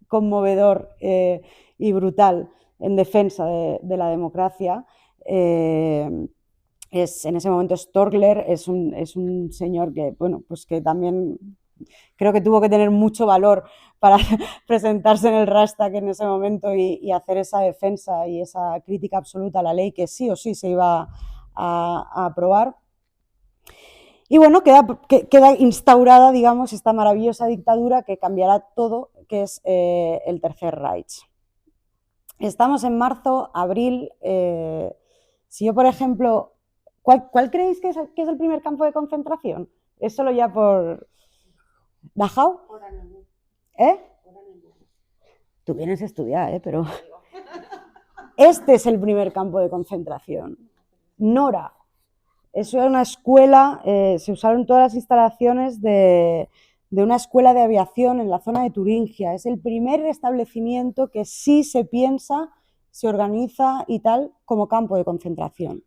conmovedor y brutal en defensa de la democracia. En ese momento Storgler es un señor que, bueno, pues que también creo que tuvo que tener mucho valor para presentarse en el Reichstag en ese momento y hacer esa defensa y esa crítica absoluta a la ley que sí o sí se iba a aprobar. Y bueno, queda instaurada, digamos, esta maravillosa dictadura que cambiará todo, que es el Tercer Reich. Estamos en marzo, abril. Si yo, por ejemplo, ¿cuál creéis que es el primer campo de concentración? Es solo ya por... ¿Dachau? ¿Eh? Tú vienes a estudiar, pero... Este es el primer campo de concentración. Nora. Eso era una escuela, se usaron todas las instalaciones de una escuela de aviación en la zona de Turingia. Es el primer establecimiento que sí se piensa, se organiza y tal como campo de concentración.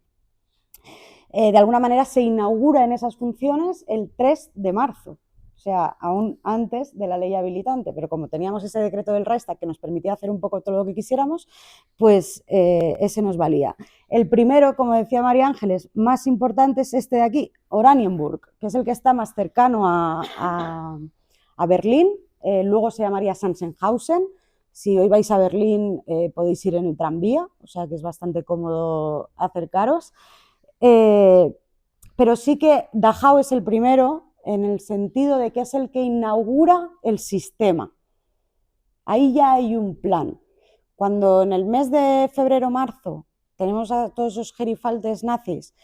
De alguna manera se inaugura en esas funciones el 3 de marzo, o sea, aún antes de la ley habilitante, pero como teníamos ese decreto del Reichstag que nos permitía hacer un poco todo lo que quisiéramos, pues ese nos valía. El primero, como decía María Ángeles, más importante es este de aquí, Oranienburg, que es el que está más cercano a Berlín, luego se llamaría Sachsenhausen. Si hoy vais a Berlín podéis ir en el tranvía, o sea que es bastante cómodo acercaros. Pero sí que Dachau es el primero en el sentido de que es el que inaugura el sistema. Ahí ya hay un plan. Cuando en el mes de febrero-marzo tenemos a todos esos gerifaltes nazis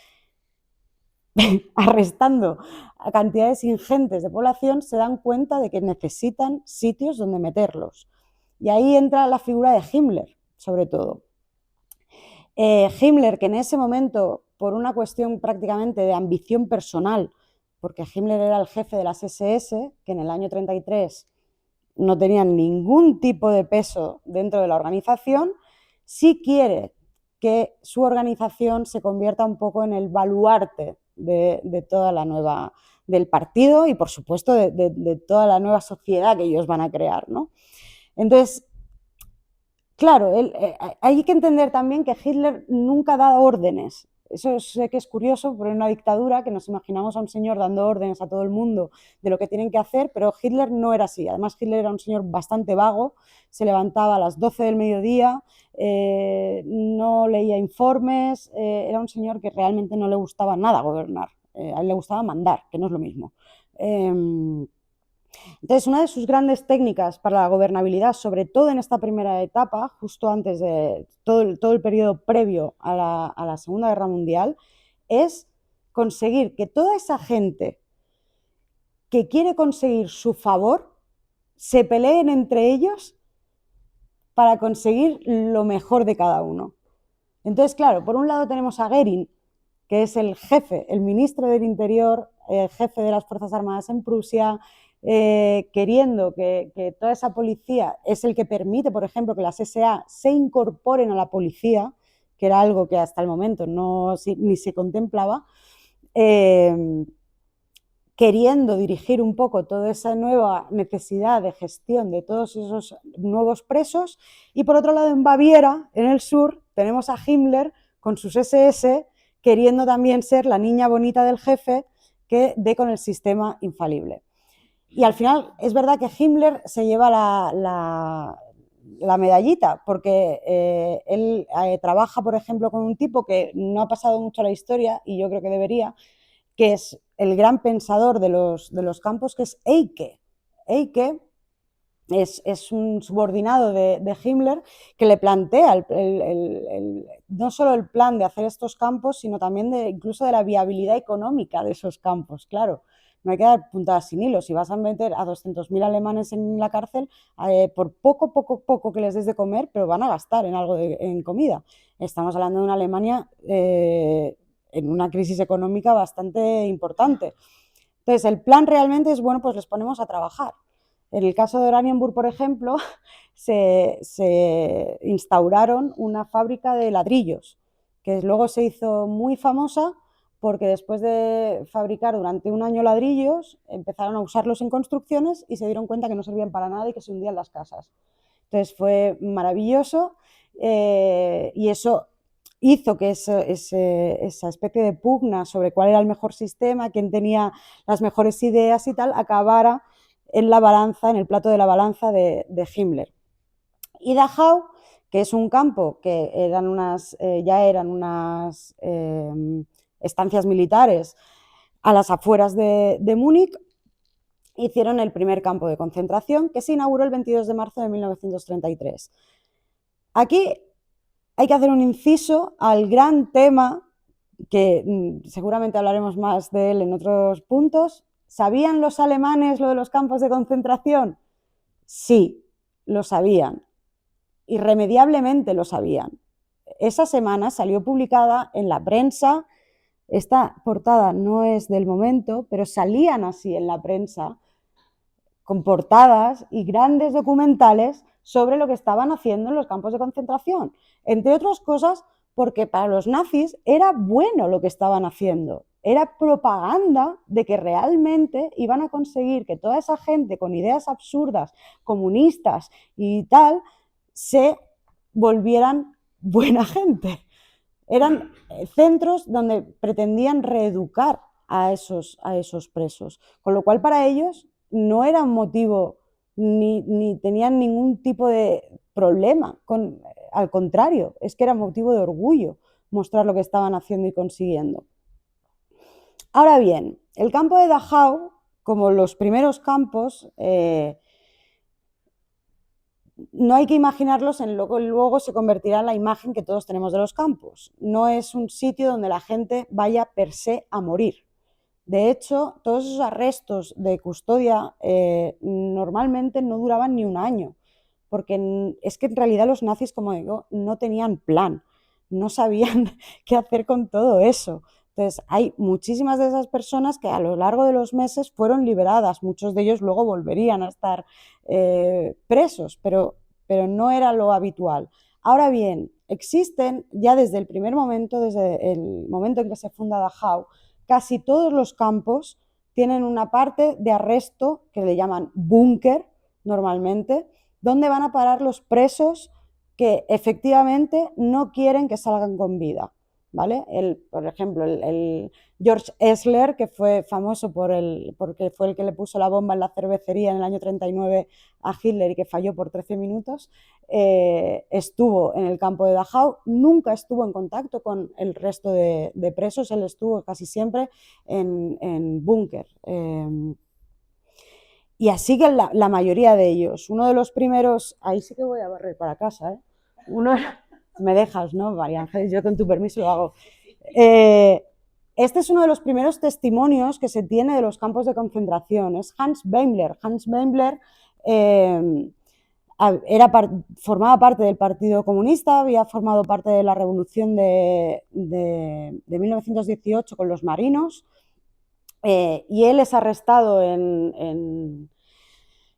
arrestando a cantidades ingentes de población, se dan cuenta de que necesitan sitios donde meterlos. Y ahí entra la figura de Himmler, sobre todo. Himmler, que en ese momento, por una cuestión prácticamente de ambición personal, porque Himmler era el jefe de las SS, que en el año 33 no tenían ningún tipo de peso dentro de la organización, sí quiere que su organización se convierta un poco en el baluarte de toda la nueva, del partido y por supuesto de toda la nueva sociedad que ellos van a crear, ¿no? Entonces, claro, hay que entender también que Hitler nunca da órdenes. Eso sé que es curioso, porque en una dictadura que nos imaginamos a un señor dando órdenes a todo el mundo de lo que tienen que hacer, pero Hitler no era así. Además, Hitler era un señor bastante vago, se levantaba a las 12 del mediodía, no leía informes, era un señor que realmente no le gustaba nada gobernar, a él le gustaba mandar, que no es lo mismo. Entonces, una de sus grandes técnicas para la gobernabilidad, sobre todo en esta primera etapa, justo antes de todo el periodo previo a la Segunda Guerra Mundial, es conseguir que toda esa gente que quiere conseguir su favor se peleen entre ellos para conseguir lo mejor de cada uno. Entonces, claro, por un lado tenemos a Goering, que es el jefe, el ministro del Interior, el jefe de las Fuerzas Armadas en Prusia, queriendo que toda esa policía, es el que permite, por ejemplo, que las SA se incorporen a la policía, que era algo que hasta el momento ni se contemplaba, queriendo dirigir un poco toda esa nueva necesidad de gestión de todos esos nuevos presos. Y por otro lado, en Baviera, en el sur, tenemos a Himmler con sus SS, queriendo también ser la niña bonita del jefe que dé con el sistema infalible. Y al final es verdad que Himmler se lleva la medallita, porque él trabaja, por ejemplo, con un tipo que no ha pasado mucho a la historia, y yo creo que debería, que es el gran pensador de los campos, que es Eicke. Eicke es un subordinado de Himmler que le plantea no solo el plan de hacer estos campos, sino también incluso de la viabilidad económica de esos campos, claro. No hay que dar puntadas sin hilo. Si vas a meter a 200.000 alemanes en la cárcel, por poco que les des de comer, pero van a gastar en algo en comida. Estamos hablando de una Alemania en una crisis económica bastante importante. Entonces, el plan realmente es, bueno, pues les ponemos a trabajar. En el caso de Oranienburg, por ejemplo, se instauraron una fábrica de ladrillos, que luego se hizo muy famosa porque después de fabricar durante un año ladrillos, empezaron a usarlos en construcciones y se dieron cuenta que no servían para nada y que se hundían las casas. Entonces fue maravilloso y eso hizo que esa especie de pugna sobre cuál era el mejor sistema, quién tenía las mejores ideas y tal, acabara en la balanza, en el plato de la balanza de Himmler. Y Dachau, que es un campo que ya eran unas estancias militares a las afueras de Múnich, hicieron el primer campo de concentración que se inauguró el 22 de marzo de 1933. Aquí hay que hacer un inciso al gran tema que seguramente hablaremos más de él en otros puntos. ¿Sabían los alemanes lo de los campos de concentración? Sí, lo sabían. Irremediablemente lo sabían. Esa semana salió publicada en la prensa, esta portada no es del momento, pero salían así en la prensa, con portadas y grandes documentales sobre lo que estaban haciendo en los campos de concentración. Entre otras cosas, porque para los nazis era bueno lo que estaban haciendo. Era propaganda de que realmente iban a conseguir que toda esa gente con ideas absurdas, comunistas y tal, se volvieran buena gente. Eran centros donde pretendían reeducar a esos presos, con lo cual para ellos no era un motivo ni tenían ningún tipo de problema, al contrario, es que era motivo de orgullo mostrar lo que estaban haciendo y consiguiendo. Ahora bien, el campo de Dachau, como los primeros campos, no hay que imaginarlos en lo que luego se convertirá en la imagen que todos tenemos de los campos. No es un sitio donde la gente vaya per se a morir. De hecho, todos esos arrestos de custodia normalmente no duraban ni un año, porque es que en realidad los nazis, como digo, no tenían plan, no sabían qué hacer con todo eso. Entonces, hay muchísimas de esas personas que a lo largo de los meses fueron liberadas, muchos de ellos luego volverían a estar presos, pero no era lo habitual. Ahora bien, existen ya desde el primer momento, desde el momento en que se funda Dachau, casi todos los campos tienen una parte de arresto que le llaman búnker normalmente, donde van a parar los presos que efectivamente no quieren que salgan con vida. ¿Vale? Por ejemplo, el George Esler, que fue famoso porque fue el que le puso la bomba en la cervecería en el año 39 a Hitler y que falló por 13 minutos, estuvo en el campo de Dachau, nunca estuvo en contacto con el resto de presos, él estuvo casi siempre en búnker. Y así que la mayoría de ellos. Uno de los primeros, ahí sí que voy a barrer para casa, ¿eh? Me dejas, ¿no, María Ángeles? Yo con tu permiso lo hago. Este es uno de los primeros testimonios que se tiene de los campos de concentración. Es Hans Beimler. Hans Beimler formaba parte del Partido Comunista, había formado parte de la revolución de 1918 con los marinos, y él es arrestado en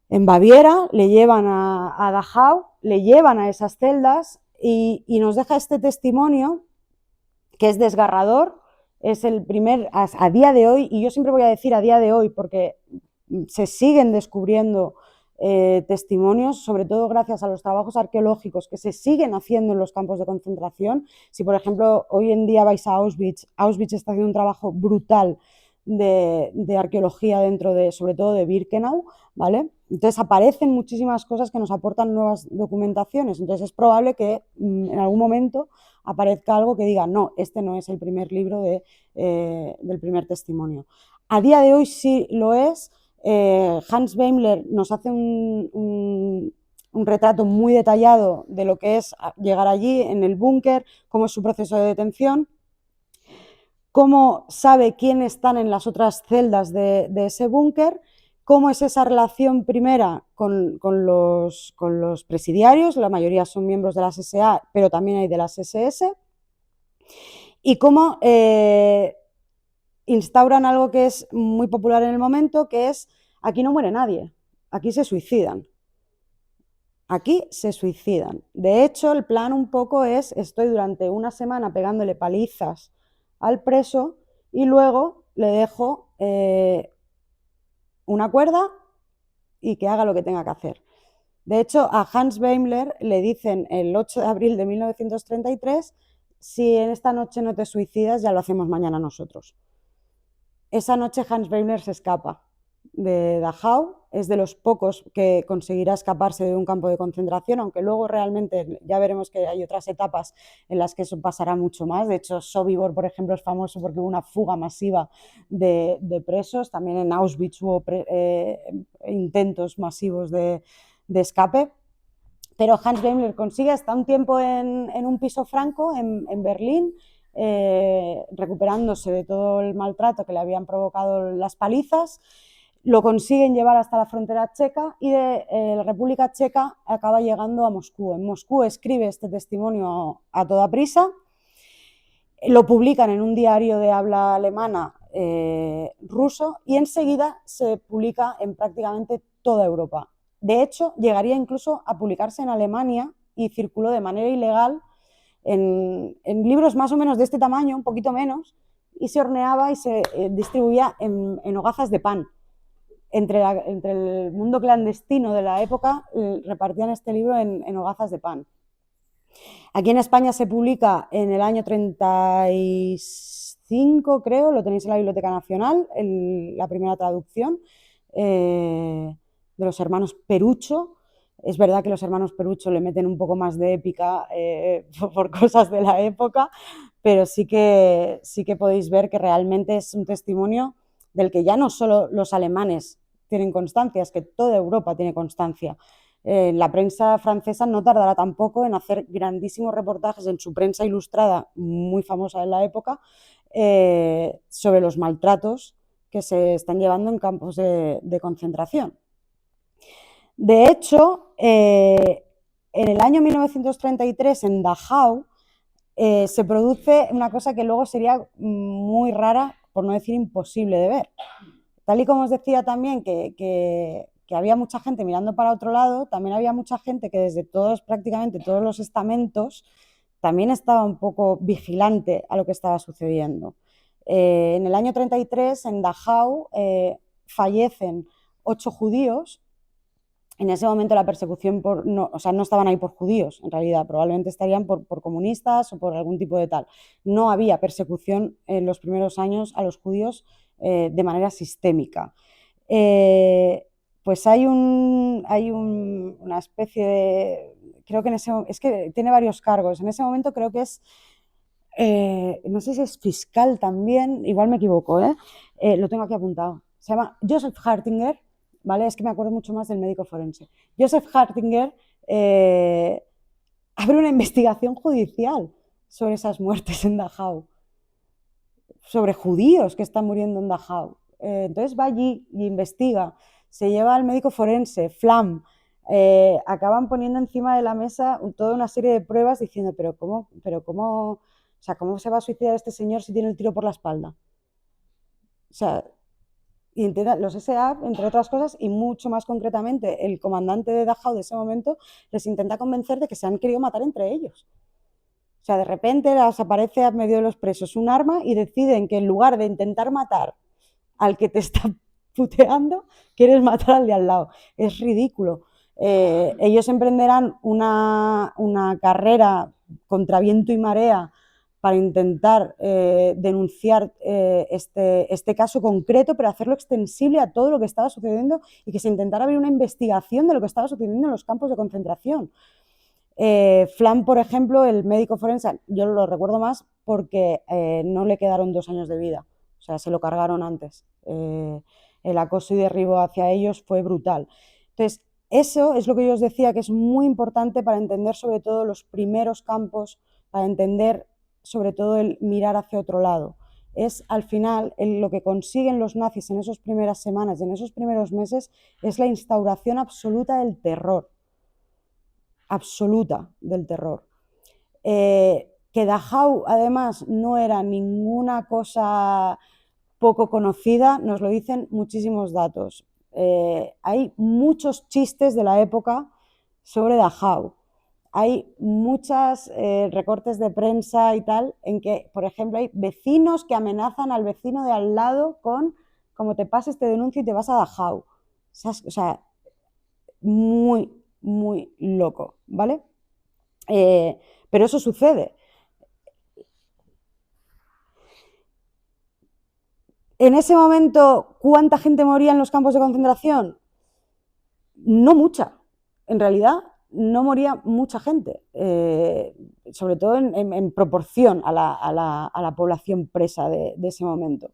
Baviera, le llevan a Dachau, le llevan a esas celdas y nos deja este testimonio que es desgarrador, es el primer, a día de hoy, y yo siempre voy a decir a día de hoy porque se siguen descubriendo testimonios, sobre todo gracias a los trabajos arqueológicos que se siguen haciendo en los campos de concentración. Si, por ejemplo, hoy en día vais a Auschwitz, Auschwitz está haciendo un trabajo brutal de arqueología dentro de, sobre todo de Birkenau, ¿vale? Entonces aparecen muchísimas cosas que nos aportan nuevas documentaciones, entonces es probable que en algún momento aparezca algo que diga, no, este no es el primer libro del primer testimonio. A día de hoy sí lo es, Hans Beimler nos hace un retrato muy detallado de lo que es llegar allí, en el búnker, cómo es su proceso de detención, cómo sabe quiénes están en las otras celdas de ese búnker, cómo es esa relación primera con los presidiarios, la mayoría son miembros de las SA, pero también hay de las SS, y cómo instauran algo que es muy popular en el momento, que es: aquí no muere nadie, aquí se suicidan. Aquí se suicidan. De hecho, el plan un poco es: estoy durante una semana pegándole palizas al preso y luego le dejo una cuerda y que haga lo que tenga que hacer. De hecho, a Hans Beimler le dicen el 8 de abril de 1933: si en esta noche no te suicidas, ya lo hacemos mañana nosotros. Esa noche Hans Beimler se escapa de Dachau, es de los pocos que conseguirá escaparse de un campo de concentración, aunque luego realmente ya veremos que hay otras etapas en las que eso pasará mucho más. De hecho, Sobibor, por ejemplo, es famoso porque hubo una fuga masiva de presos. También en Auschwitz hubo intentos masivos de escape. Pero Hans Beimler consigue, está un tiempo en un piso franco en Berlín, recuperándose de todo el maltrato que le habían provocado las palizas. Lo consiguen llevar hasta la frontera checa y de la República Checa acaba llegando a Moscú. En Moscú escribe este testimonio a toda prisa, lo publican en un diario de habla alemana ruso y enseguida se publica en prácticamente toda Europa. De hecho, llegaría incluso a publicarse en Alemania y circuló de manera ilegal en libros más o menos de este tamaño, un poquito menos, y se horneaba y se distribuía en hogazas de pan. Entre el mundo clandestino de la época repartían este libro en hogazas de pan. Aquí en España se publica en el año 35, creo, lo tenéis en la Biblioteca Nacional, la primera traducción de los hermanos Perucho. Es verdad que los hermanos Perucho le meten un poco más de épica por cosas de la época, pero sí que podéis ver que realmente es un testimonio del que ya no solo los alemanes tienen constancia, es que toda Europa tiene constancia. La prensa francesa no tardará tampoco en hacer grandísimos reportajes en su prensa ilustrada, muy famosa en la época, sobre los maltratos que se están llevando en campos de concentración. De hecho, en el año 1933, en Dachau, se produce una cosa que luego sería muy rara, por no decir imposible de ver. Tal y como os decía también que había mucha gente mirando para otro lado, también había mucha gente que desde prácticamente todos los estamentos también estaba un poco vigilante a lo que estaba sucediendo. En el año 33, en Dachau, fallecen 8 judíos. En ese momento la persecución no estaban ahí por judíos, en realidad, probablemente estarían por comunistas o por algún tipo de tal. No había persecución en los primeros años a los judíos de manera sistémica. Pues hay una especie de... Creo que es que tiene varios cargos. En ese momento creo que es... no sé si es fiscal también, igual me equivoco, lo tengo aquí apuntado. Se llama Joseph Hartinger, ¿vale? Es que me acuerdo mucho más del médico forense. Joseph Hartinger abre una investigación judicial sobre esas muertes en Dachau, sobre judíos que están muriendo en Dachau. Entonces va allí y investiga, se lleva al médico forense, Flamm, acaban poniendo encima de la mesa toda una serie de pruebas diciendo, pero ¿cómo se va a suicidar este señor si tiene el tiro por la espalda? O sea, y los SA, entre otras cosas, y mucho más concretamente el comandante de Dachau de ese momento, les intenta convencer de que se han querido matar entre ellos. O sea, de repente les aparece a medio de los presos un arma y deciden que en lugar de intentar matar al que te está puteando, quieres matar al de al lado. Es ridículo. Ellos emprenderán una carrera contra viento y marea para intentar denunciar este caso concreto, pero hacerlo extensible a todo lo que estaba sucediendo y que se intentara abrir una investigación de lo que estaba sucediendo en los campos de concentración. Flamm, por ejemplo, el médico forense, yo lo recuerdo más porque no le quedaron 2 años de vida, o sea, se lo cargaron antes. el acoso y derribo hacia ellos fue brutal. Entonces, eso es lo que yo os decía, que es muy importante para entender sobre todo los primeros campos, para entender sobre todo el mirar hacia otro lado. Es al final lo que consiguen los nazis en esas primeras semanas y en esos primeros meses es la instauración absoluta del terror. Absoluta del terror. Que Dachau además no era ninguna cosa poco conocida, nos lo dicen muchísimos datos. Hay muchos chistes de la época sobre Dachau. Hay muchos recortes de prensa y tal, en que, por ejemplo, hay vecinos que amenazan al vecino de al lado con, como te pases, te denuncio y te vas a Dachau. O sea, muy, muy loco, ¿vale? Pero eso sucede. En ese momento, ¿cuánta gente moría en los campos de concentración? No mucha. En realidad, no moría mucha gente, sobre todo en proporción a la población presa de ese momento.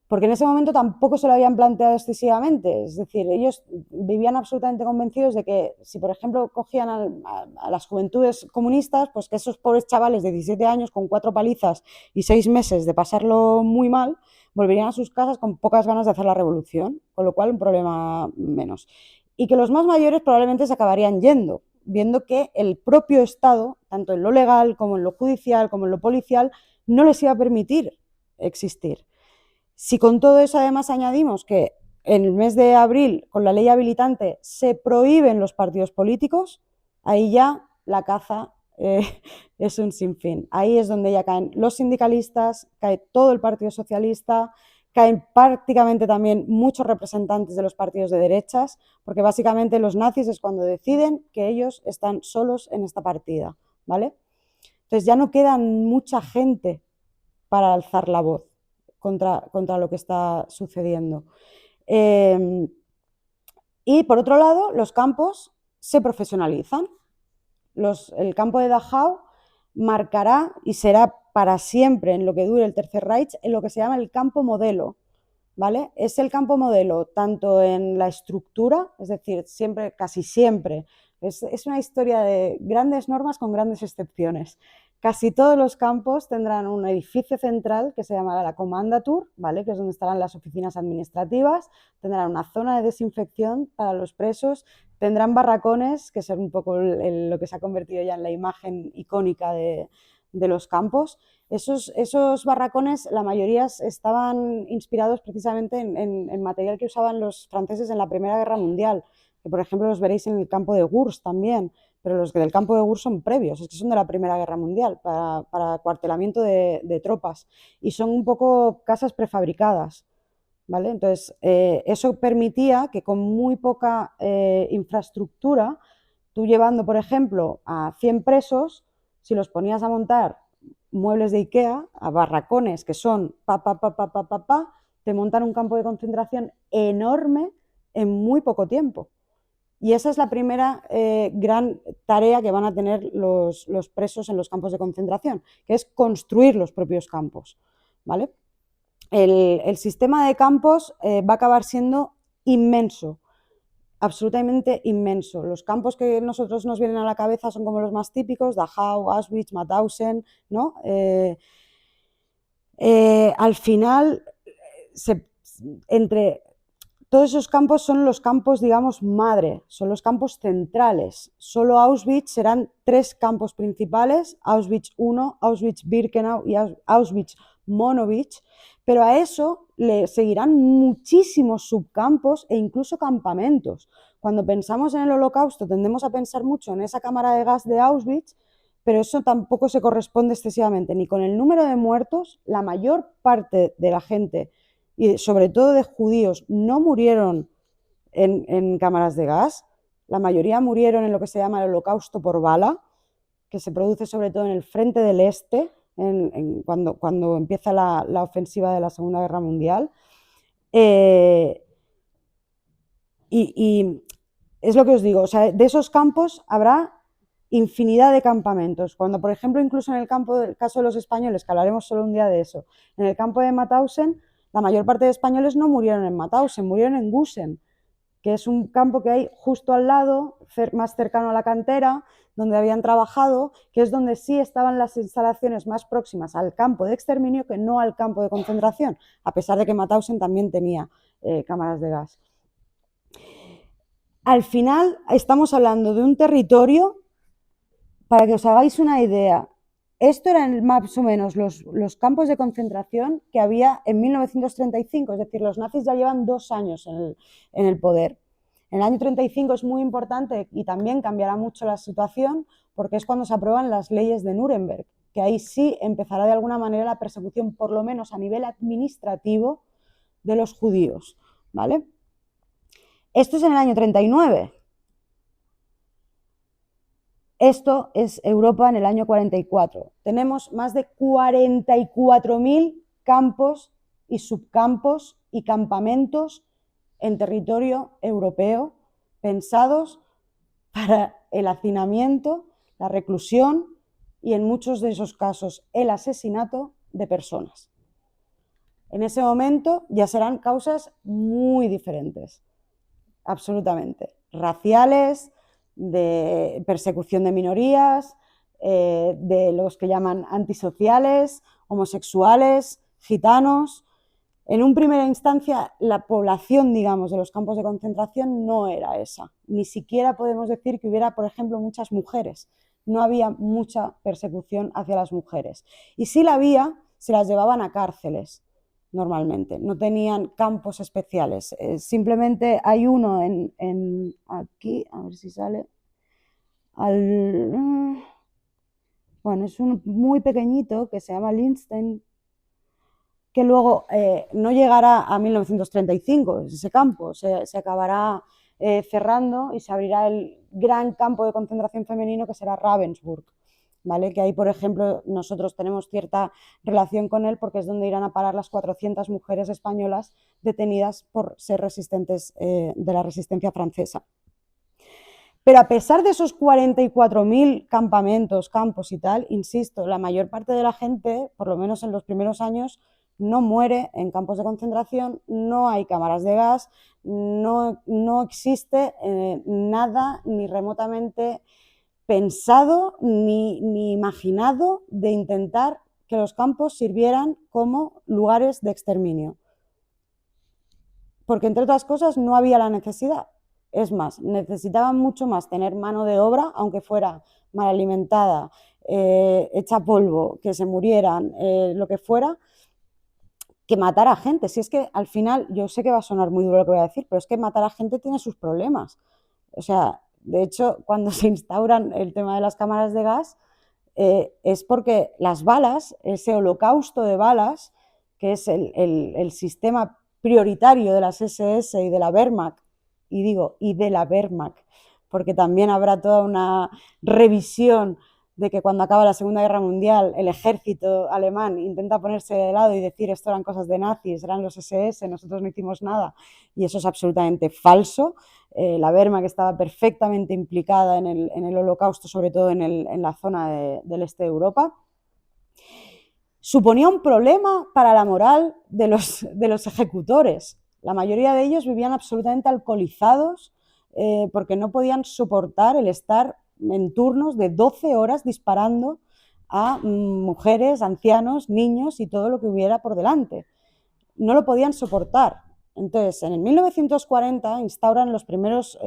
Porque en ese momento tampoco se lo habían planteado excesivamente, es decir, ellos vivían absolutamente convencidos de que si, por ejemplo, cogían a las juventudes comunistas, pues que esos pobres chavales de 17 años con 4 palizas y 6 meses de pasarlo muy mal, volverían a sus casas con pocas ganas de hacer la revolución, con lo cual un problema menos. Y que los más mayores probablemente se acabarían yendo, viendo que el propio Estado, tanto en lo legal como en lo judicial, como en lo policial, no les iba a permitir existir. Si con todo eso además añadimos que en el mes de abril, con la ley habilitante, se prohíben los partidos políticos, ahí ya la caza es un sinfín. Ahí es donde ya caen los sindicalistas, cae todo el Partido Socialista, caen prácticamente también muchos representantes de los partidos de derechas, porque básicamente los nazis es cuando deciden que ellos están solos en esta partida, ¿vale? Entonces ya no queda mucha gente para alzar la voz contra lo que está sucediendo. Y por otro lado, los campos se profesionalizan. El campo de Dachau marcará y será para siempre, en lo que dure el Tercer Reich, en lo que se llama el campo modelo, ¿vale? Es el campo modelo tanto en la estructura, es decir, siempre, casi siempre, es una historia de grandes normas con grandes excepciones. Casi todos los campos tendrán un edificio central que se llamará la Kommandantur, ¿vale? Que es donde estarán las oficinas administrativas, tendrán una zona de desinfección para los presos, tendrán barracones, que es un poco lo que se ha convertido ya en la imagen icónica de los campos. Esos barracones, la mayoría estaban inspirados precisamente en material que usaban los franceses en la Primera Guerra Mundial, que por ejemplo los veréis en el campo de Gurs también, pero los del campo de Gurs son previos, es que son de la Primera Guerra Mundial, para acuartelamiento de tropas, y son un poco casas prefabricadas, ¿vale? Entonces, eso permitía que con muy poca infraestructura, tú llevando, por ejemplo, a 100 presos, si los ponías a montar muebles de Ikea, a barracones que son te montan un campo de concentración enorme en muy poco tiempo. Y esa es la primera gran tarea que van a tener los presos en los campos de concentración, que es construir los propios campos, ¿vale? El sistema de campos va a acabar siendo inmenso, absolutamente inmenso. Los campos que nosotros nos vienen a la cabeza son como los más típicos, Dachau, Auschwitz, Mauthausen, ¿no? Al final, entre todos esos campos son los campos, digamos, madre, son los campos centrales. Solo Auschwitz serán 3 campos principales, Auschwitz I, Auschwitz-Birkenau y Auschwitz-Monowitz, pero a eso le seguirán muchísimos subcampos e incluso campamentos. Cuando pensamos en el Holocausto tendemos a pensar mucho en esa cámara de gas de Auschwitz, pero eso tampoco se corresponde excesivamente ni con el número de muertos. La mayor parte de la gente, y sobre todo de judíos, no murieron en cámaras de gas, la mayoría murieron en lo que se llama el holocausto por bala, que se produce sobre todo en el frente del este, cuando empieza la ofensiva de la Segunda Guerra Mundial. Y es lo que os digo, o sea, de esos campos habrá infinidad de campamentos. Cuando, por ejemplo, incluso en el caso de los españoles, que hablaremos solo un día de eso, en el campo de Mauthausen, la mayor parte de españoles no murieron en Mauthausen, murieron en Gusen, que es un campo que hay justo al lado, más cercano a la cantera, donde habían trabajado, que es donde sí estaban las instalaciones más próximas al campo de exterminio que no al campo de concentración, a pesar de que Mauthausen también tenía cámaras de gas. Al final estamos hablando de un territorio, para que os hagáis una idea, esto eran más o menos los campos de concentración que había en 1935, es decir, los nazis ya llevan 2 años en el poder. En el año 35 es muy importante y también cambiará mucho la situación porque es cuando se aprueban las leyes de Nuremberg, que ahí sí empezará de alguna manera la persecución, por lo menos a nivel administrativo, de los judíos, ¿vale? Esto es en el año 39. Esto es Europa en el año 44. Tenemos más de 44.000 campos y subcampos y campamentos en territorio europeo pensados para el hacinamiento, la reclusión y en muchos de esos casos el asesinato de personas. En ese momento ya serán causas muy diferentes, absolutamente, raciales, de persecución de minorías, de los que llaman antisociales, homosexuales, gitanos. En una primera instancia, la población, digamos, de los campos de concentración no era esa. Ni siquiera podemos decir que hubiera, por ejemplo, muchas mujeres. No había mucha persecución hacia las mujeres. Y si la había, se las llevaban a cárceles, normalmente. No tenían campos especiales. Simplemente hay uno aquí, a ver si sale. Bueno, es uno muy pequeñito que se llama Linstein, que luego no llegará a 1935, ese campo, se acabará cerrando y se abrirá el gran campo de concentración femenino que será Ravensbrück, ¿vale? Que ahí, por ejemplo, nosotros tenemos cierta relación con él porque es donde irán a parar las 400 mujeres españolas detenidas por ser resistentes de la resistencia francesa. Pero a pesar de esos 44.000 campamentos, campos y tal, insisto, la mayor parte de la gente, por lo menos en los primeros años, no muere en campos de concentración, no hay cámaras de gas, no existe nada ni remotamente pensado ni imaginado de intentar que los campos sirvieran como lugares de exterminio. Porque, entre otras cosas, no había la necesidad. Es más, necesitaban mucho más tener mano de obra, aunque fuera mal alimentada, hecha polvo, que se murieran, lo que fuera, que matar a gente. Si es que al final, yo sé que va a sonar muy duro lo que voy a decir, pero es que matar a gente tiene sus problemas. O sea, de hecho, cuando se instauran el tema de las cámaras de gas, es porque las balas, ese holocausto de balas, que es el sistema prioritario de las SS y de la Wehrmacht, y digo, y de la Wehrmacht, porque también habrá toda una revisión de que cuando acaba la Segunda Guerra Mundial el ejército alemán intenta ponerse de lado y decir esto eran cosas de nazis, eran los SS, nosotros no hicimos nada, y eso es absolutamente falso. La Wehrmacht estaba perfectamente implicada en el holocausto, sobre todo en la zona del este de Europa. Suponía un problema para la moral de los ejecutores. La mayoría de ellos vivían absolutamente alcoholizados porque no podían soportar el estar en turnos de 12 horas disparando a mujeres, ancianos, niños y todo lo que hubiera por delante. No lo podían soportar. Entonces, en el 1940 instauran los primeros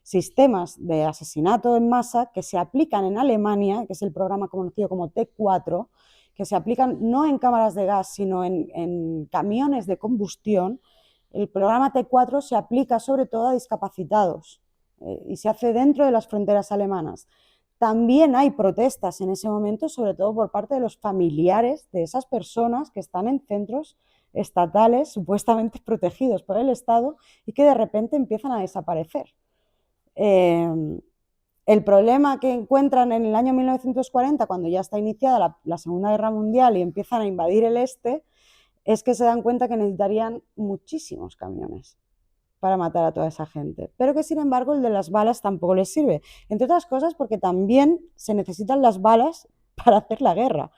sistemas de asesinato en masa que se aplican en Alemania, que es el programa conocido como T4, que se aplican no en cámaras de gas, sino en camiones de combustión. El programa T4 se aplica sobre todo a discapacitados y se hace dentro de las fronteras alemanas. También hay protestas en ese momento, sobre todo por parte de los familiares de esas personas que están en centros estatales supuestamente protegidos por el Estado y que de repente empiezan a desaparecer. El problema que encuentran en el año 1940, cuando ya está iniciada la Segunda Guerra Mundial y empiezan a invadir el este, es que se dan cuenta que necesitarían muchísimos camiones para matar a toda esa gente, pero que sin embargo el de las balas tampoco les sirve, entre otras cosas porque también se necesitan las balas para hacer la guerra.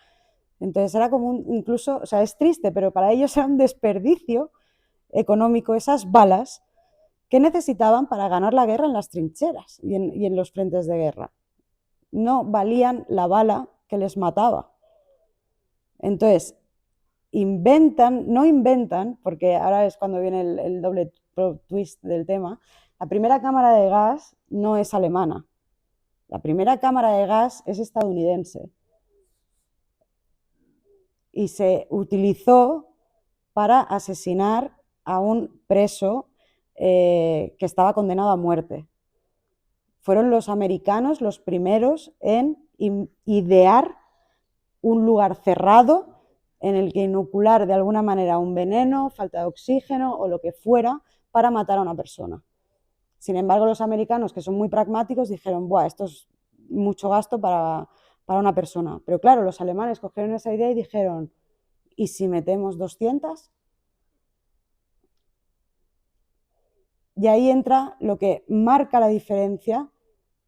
Entonces era como incluso, o sea, es triste, pero para ellos era un desperdicio económico esas balas que necesitaban para ganar la guerra en las trincheras y en los frentes de guerra. No valían la bala que les mataba. Entonces, no inventan, porque ahora es cuando viene el doble twist del tema, la primera cámara de gas no es alemana, la primera cámara de gas es estadounidense y se utilizó para asesinar a un preso que estaba condenado a muerte. Fueron los americanos los primeros en idear un lugar cerrado en el que inocular de alguna manera un veneno, falta de oxígeno o lo que fuera para matar a una persona. Sin embargo, los americanos, que son muy pragmáticos, dijeron, buah, esto es mucho gasto para una persona. Pero claro, los alemanes cogieron esa idea y dijeron, ¿y si metemos 200? Y ahí entra lo que marca la diferencia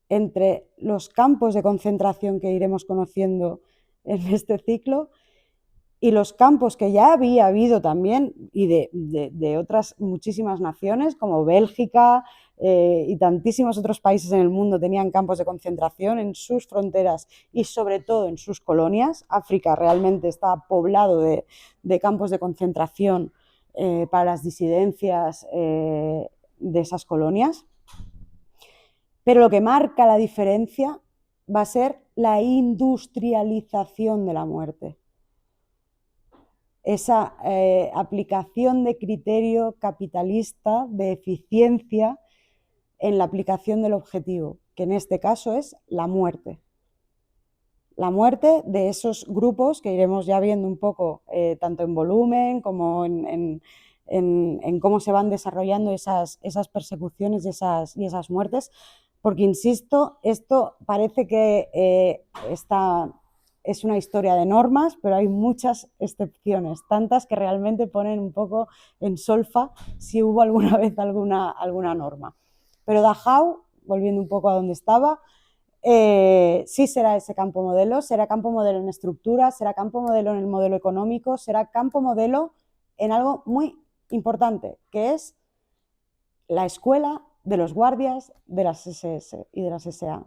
entre los campos de concentración que iremos conociendo en este ciclo y los campos que ya había habido también y de otras muchísimas naciones como Bélgica y tantísimos otros países en el mundo tenían campos de concentración en sus fronteras y sobre todo en sus colonias. África realmente está poblado de campos de concentración para las disidencias de esas colonias. Pero lo que marca la diferencia va a ser la industrialización de la muerte. Esa aplicación de criterio capitalista, de eficiencia en la aplicación del objetivo, que en este caso es la muerte. La muerte de esos grupos que iremos ya viendo un poco, tanto en volumen como en cómo se van desarrollando esas persecuciones y esas muertes, porque, insisto, esto parece que es una historia de normas, pero hay muchas excepciones, tantas que realmente ponen un poco en solfa si hubo alguna vez alguna norma. Pero Dachau, volviendo un poco a donde estaba, sí será ese campo modelo, será campo modelo en estructura, será campo modelo en el modelo económico, será campo modelo en algo muy importante, que es la escuela de los guardias de las SS y de las SA.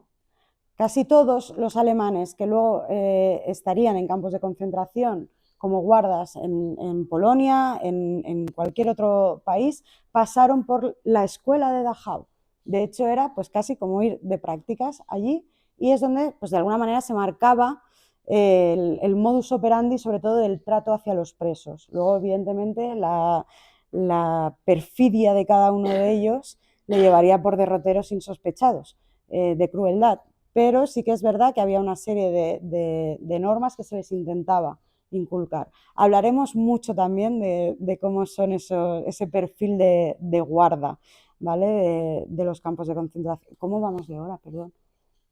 Casi todos los alemanes que luego estarían en campos de concentración como guardas en Polonia, en cualquier otro país, pasaron por la escuela de Dachau. De hecho, era pues casi como ir de prácticas allí y es donde pues de alguna manera se marcaba el modus operandi, sobre todo del trato hacia los presos. Luego, evidentemente, la perfidia de cada uno de ellos le llevaría por derroteros insospechados de crueldad. Pero sí que es verdad que había una serie de normas que se les intentaba inculcar. Hablaremos mucho también de cómo son ese perfil de guarda, ¿vale? De los campos de concentración. ¿Cómo vamos de hora? Perdón.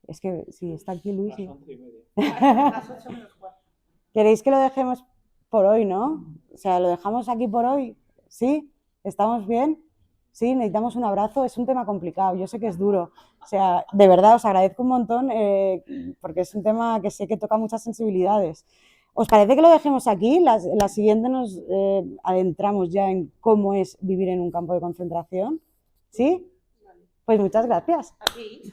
Es que si está aquí Luis... Las 11:30. ¿Queréis que lo dejemos por hoy, no? O sea, ¿lo dejamos aquí por hoy? ¿Sí? ¿Estamos bien? Sí, necesitamos un abrazo. Es un tema complicado, yo sé que es duro. O sea, de verdad os agradezco un montón porque es un tema que sé que toca muchas sensibilidades. ¿Os parece que lo dejemos aquí? La siguiente nos adentramos ya en cómo es vivir en un campo de concentración. ¿Sí? Pues muchas gracias. Aquí.